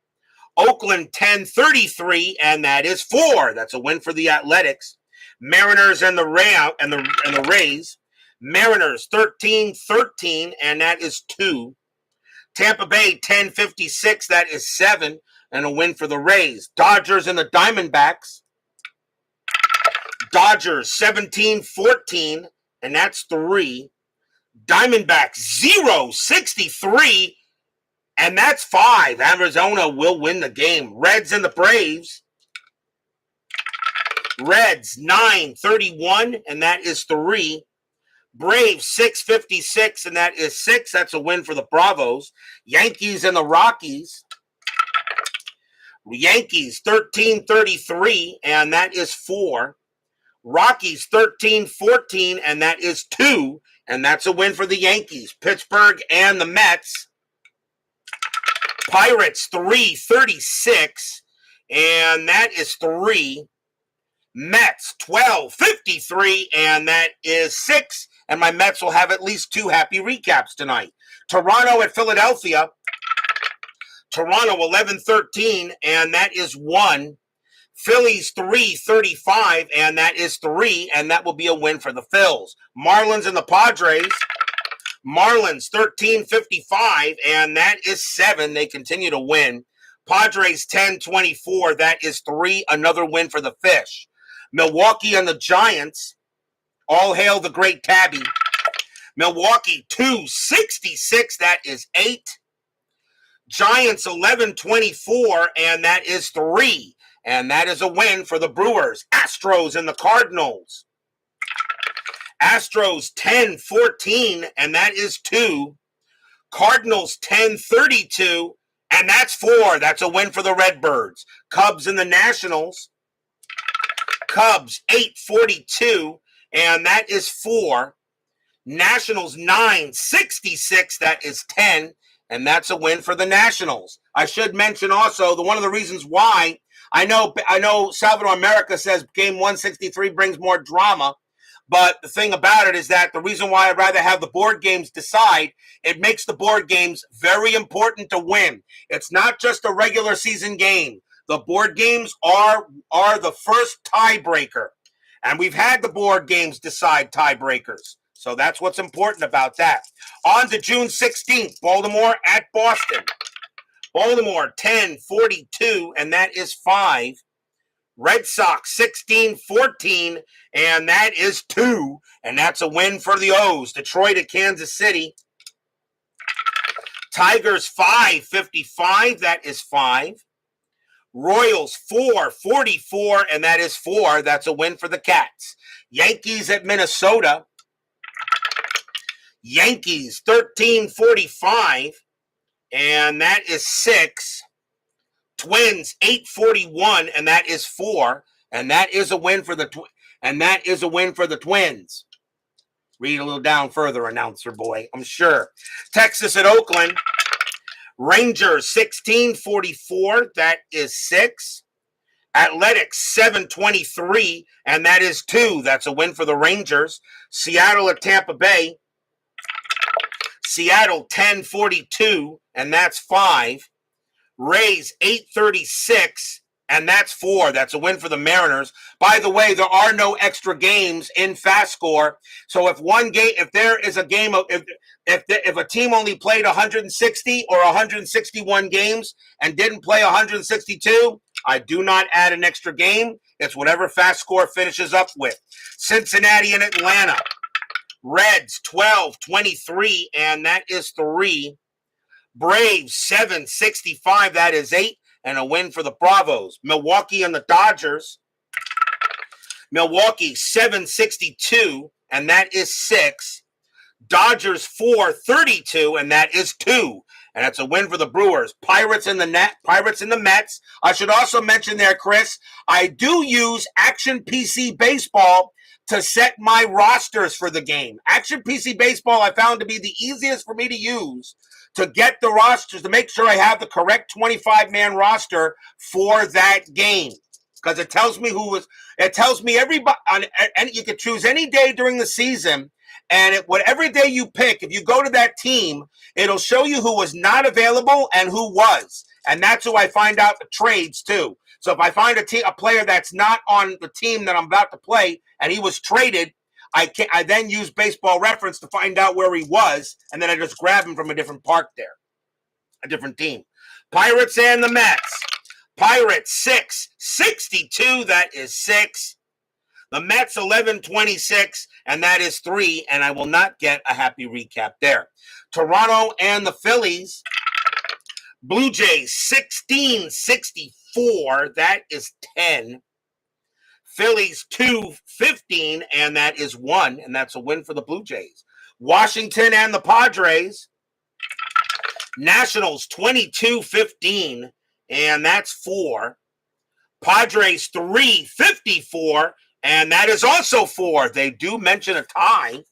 Oakland 10-33, and that is 4. That's a win for the Athletics. Mariners and the Rays. Mariners 13-13, and that is 2. Tampa Bay 10-56, that is 7, and a win for the Rays. Dodgers and the Diamondbacks. Dodgers 17-14, and that's 3. Diamondbacks 0-63, and that's 5. Arizona will win the game. Reds and the Braves. Reds 9-31, and that is 3. Braves 6-56, and that is 6. That's a win for the Bravos. Yankees and the Rockies. Yankees 13-33, and that is 4. Rockies 13-14, and that is 2. And that's a win for the Yankees. Pittsburgh and the Mets. Pirates 3-36, and that is 3. Mets 12-53, and that is 6. And my Mets will have at least 2 happy recaps tonight. Toronto at Philadelphia. Toronto 11-13, and that is 1. Phillies 3-35, and that is 3, and that will be a win for the Phils. Marlins and the Padres. Marlins 13-55, and that is 7. They continue to win. Padres 10-24, that is 3, another win for the Fish. Milwaukee and the Giants. All hail the great Tabby. Milwaukee 2-66, that is 8. Giants 11-24, and that is 3. And that is a win for the Brewers. Astros and the Cardinals. Astros 10-14, and that is 2. Cardinals 10-32, and that's 4. That's a win for the Redbirds. Cubs and the Nationals. Cubs 8-42, and that is 4. Nationals 9-66, that is 10, and that's a win for the Nationals. I should mention also one of the reasons why I know Salvador America says game 163 brings more drama, but the thing about it is that the reason why I'd rather have the board games decide, it makes the board games very important to win. It's not just a regular season game. The board games are the first tiebreaker, and we've had the board games decide tiebreakers. So that's what's important about that. On to June 16th, Baltimore at Boston. Baltimore 10-42, and that is 5. Red Sox 16-14, and that is 2. And that's a win for the O's. Detroit at Kansas City. Tigers 5-55, that is 5. Royals 4-44, and that is 4. That's a win for the Cats. Yankees at Minnesota. Yankees 13-45. And that is 6. Twins 8-41, and that is 4. And that is a win for the Twins. Read a little down further, announcer boy. I'm sure. Texas at Oakland. Rangers 16-44. That is 6. Athletics 7-23, and that is 2. That's a win for the Rangers. Seattle at Tampa Bay. Seattle 10-42, and that's 5. Rays 8-36, and that's 4. That's a win for the Mariners. By the way, there are no extra games in FastScore. So if there is a game of if a team only played 160 or 161 games and didn't play 162, I do not add an extra game. It's whatever FastScore finishes up with. Cincinnati and Atlanta. Reds 12-23, and that is 3. Braves 7-65, that is 8, and a win for the Bravos. Milwaukee and the Dodgers. Milwaukee 7-62, and that is 6. Dodgers 4-32, and that is 2. And that's a win for the Brewers. Pirates and the Mets. I should also mention there, Chris, I do use Action PC Baseball to set my rosters for the game. Action PC Baseball I found to be the easiest for me to use to get the rosters, to make sure I have the correct 25-man roster for that game. because it tells me it tells me everybody, and you could choose any day during the season, and whatever day you pick, if you go to that team, it'll show you who was not available and who was. And that's who I find out the trades too. So if I find a player that's not on the team that I'm about to play and he was traded, I then use Baseball Reference to find out where he was, and then I just grab him from a different park there, a different team. Pirates and the Mets. Pirates 662, that is 6. The Mets 1126, and that is 3, and I will not get a happy recap there. Toronto and the Phillies. Blue Jays 1664, that is 10. Phillies 215, and that is 1, and that's a win for the Blue Jays. Washington and the Padres. Nationals 2215, and that's 4. Padres 354, and that is also 4. They do mention a tie.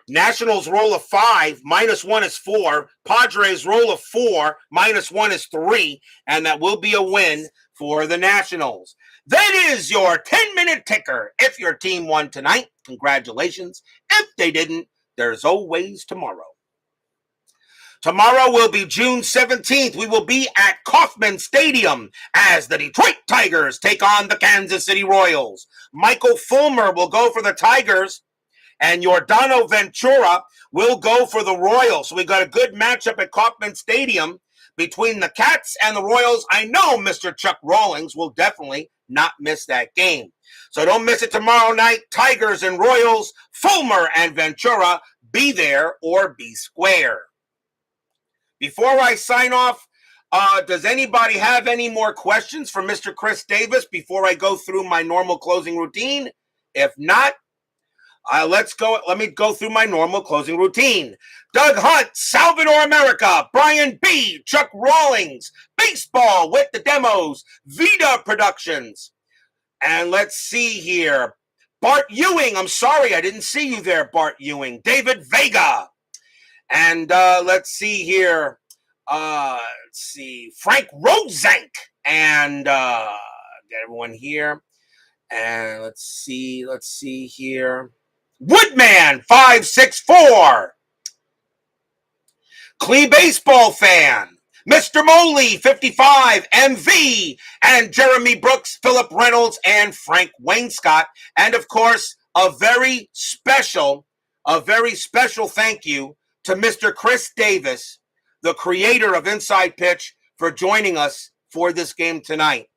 Nationals roll of 5, -1 is 4. Padres roll of 4, -1 is 3, and that will be a win for the Nationals. That is your 10-minute ticker. If your team won tonight, congratulations. If they didn't, there's always tomorrow. Tomorrow will be June 17th. We will be at Kauffman Stadium as the Detroit Tigers take on the Kansas City Royals. Michael Fulmer will go for the Tigers, and Yordano Ventura will go for the Royals. So we got a good matchup at Kauffman Stadium between the Cats and the Royals. I know Mr. Chuck Rawlings will definitely not miss that game. So don't miss it tomorrow night. Tigers and Royals, Fulmer and Ventura, be there or be square. Before I sign off, does anybody have any more questions for Mr. Chris Davis before I go through my normal closing routine? If not, let me go through my normal closing routine. Doug Hunt, Salvador America, Brian B., Chuck Rawlings, Baseball with the Demos, Vita Productions. And let's see here. Bart Ewing, I'm sorry I didn't see you there, Bart Ewing. David Vega. And let's see here. Frank Rosenk. And get everyone here. And let's see here. Woodman 564. Clee Baseball Fan. Mr. Moley 55. MV. And Jeremy Brooks, Philip Reynolds, and Frank Wainscott. And of course, a very special thank you to Mr. Chris Davis, the creator of Inside Pitch, for joining us for this game tonight.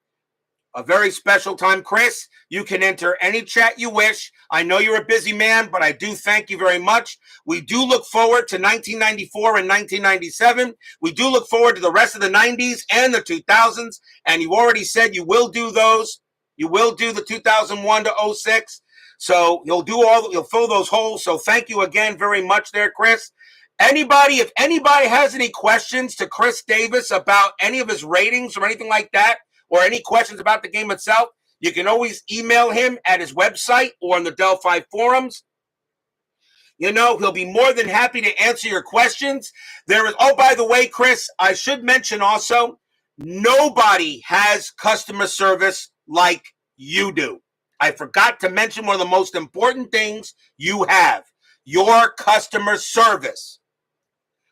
A very special time, Chris. You can enter any chat you wish. I know you're a busy man, but I do thank you very much. We do look forward to 1994 and 1997. We do look forward to the rest of the 90s and the 2000s, and you already said you will do those. You will do the 2001 to 06. So you'll fill those holes. So thank you again very much there, Chris. If anybody has any questions to Chris Davis about any of his ratings or anything like that, or any questions about the game itself, you can always email him at his website or on the Delphi forums. He'll be more than happy to answer your questions. By the way, Chris, I should mention also, nobody has customer service like you do. I forgot to mention one of the most important things you have, your customer service.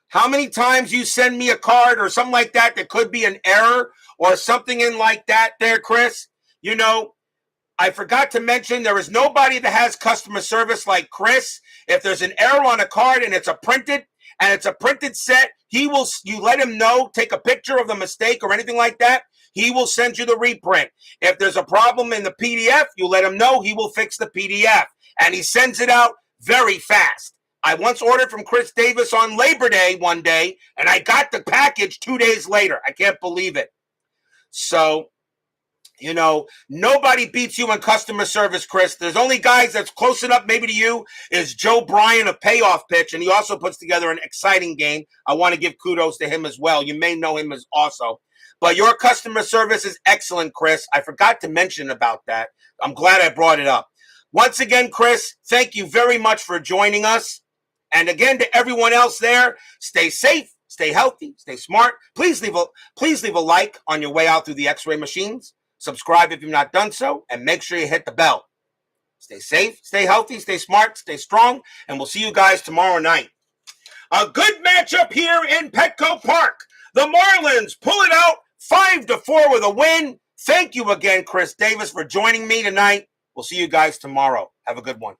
How many times you send me a card or something like that could be an error or something in like that there, Chris? I forgot to mention there is nobody that has customer service like Chris. If there's an error on a card and it's a printed set, you let him know, take a picture of the mistake or anything like that. He will send you the reprint. If there's a problem in the PDF, you let him know, he will fix the PDF. And he sends it out very fast. I once ordered from Chris Davis on Labor Day one day, and I got the package 2 days later. I can't believe it. So, nobody beats you in customer service, Chris. There's only guys that's close enough maybe to you is Joe Bryan of Payoff Pitch, and he also puts together an exciting game. I want to give kudos to him as well. You may know him as also. But your customer service is excellent, Chris. I forgot to mention about that. I'm glad I brought it up. Once again, Chris, thank you very much for joining us. And again, to everyone else there, stay safe, stay healthy, stay smart. Please leave a like on your way out through the X-ray machines. Subscribe if you've not done so, and make sure you hit the bell. Stay safe, stay healthy, stay smart, stay strong, and we'll see you guys tomorrow night. A good matchup here in Petco Park. The Marlins pull it out 5-4 with a win. Thank you again, Chris Davis, for joining me tonight. We'll see you guys tomorrow. Have a good one.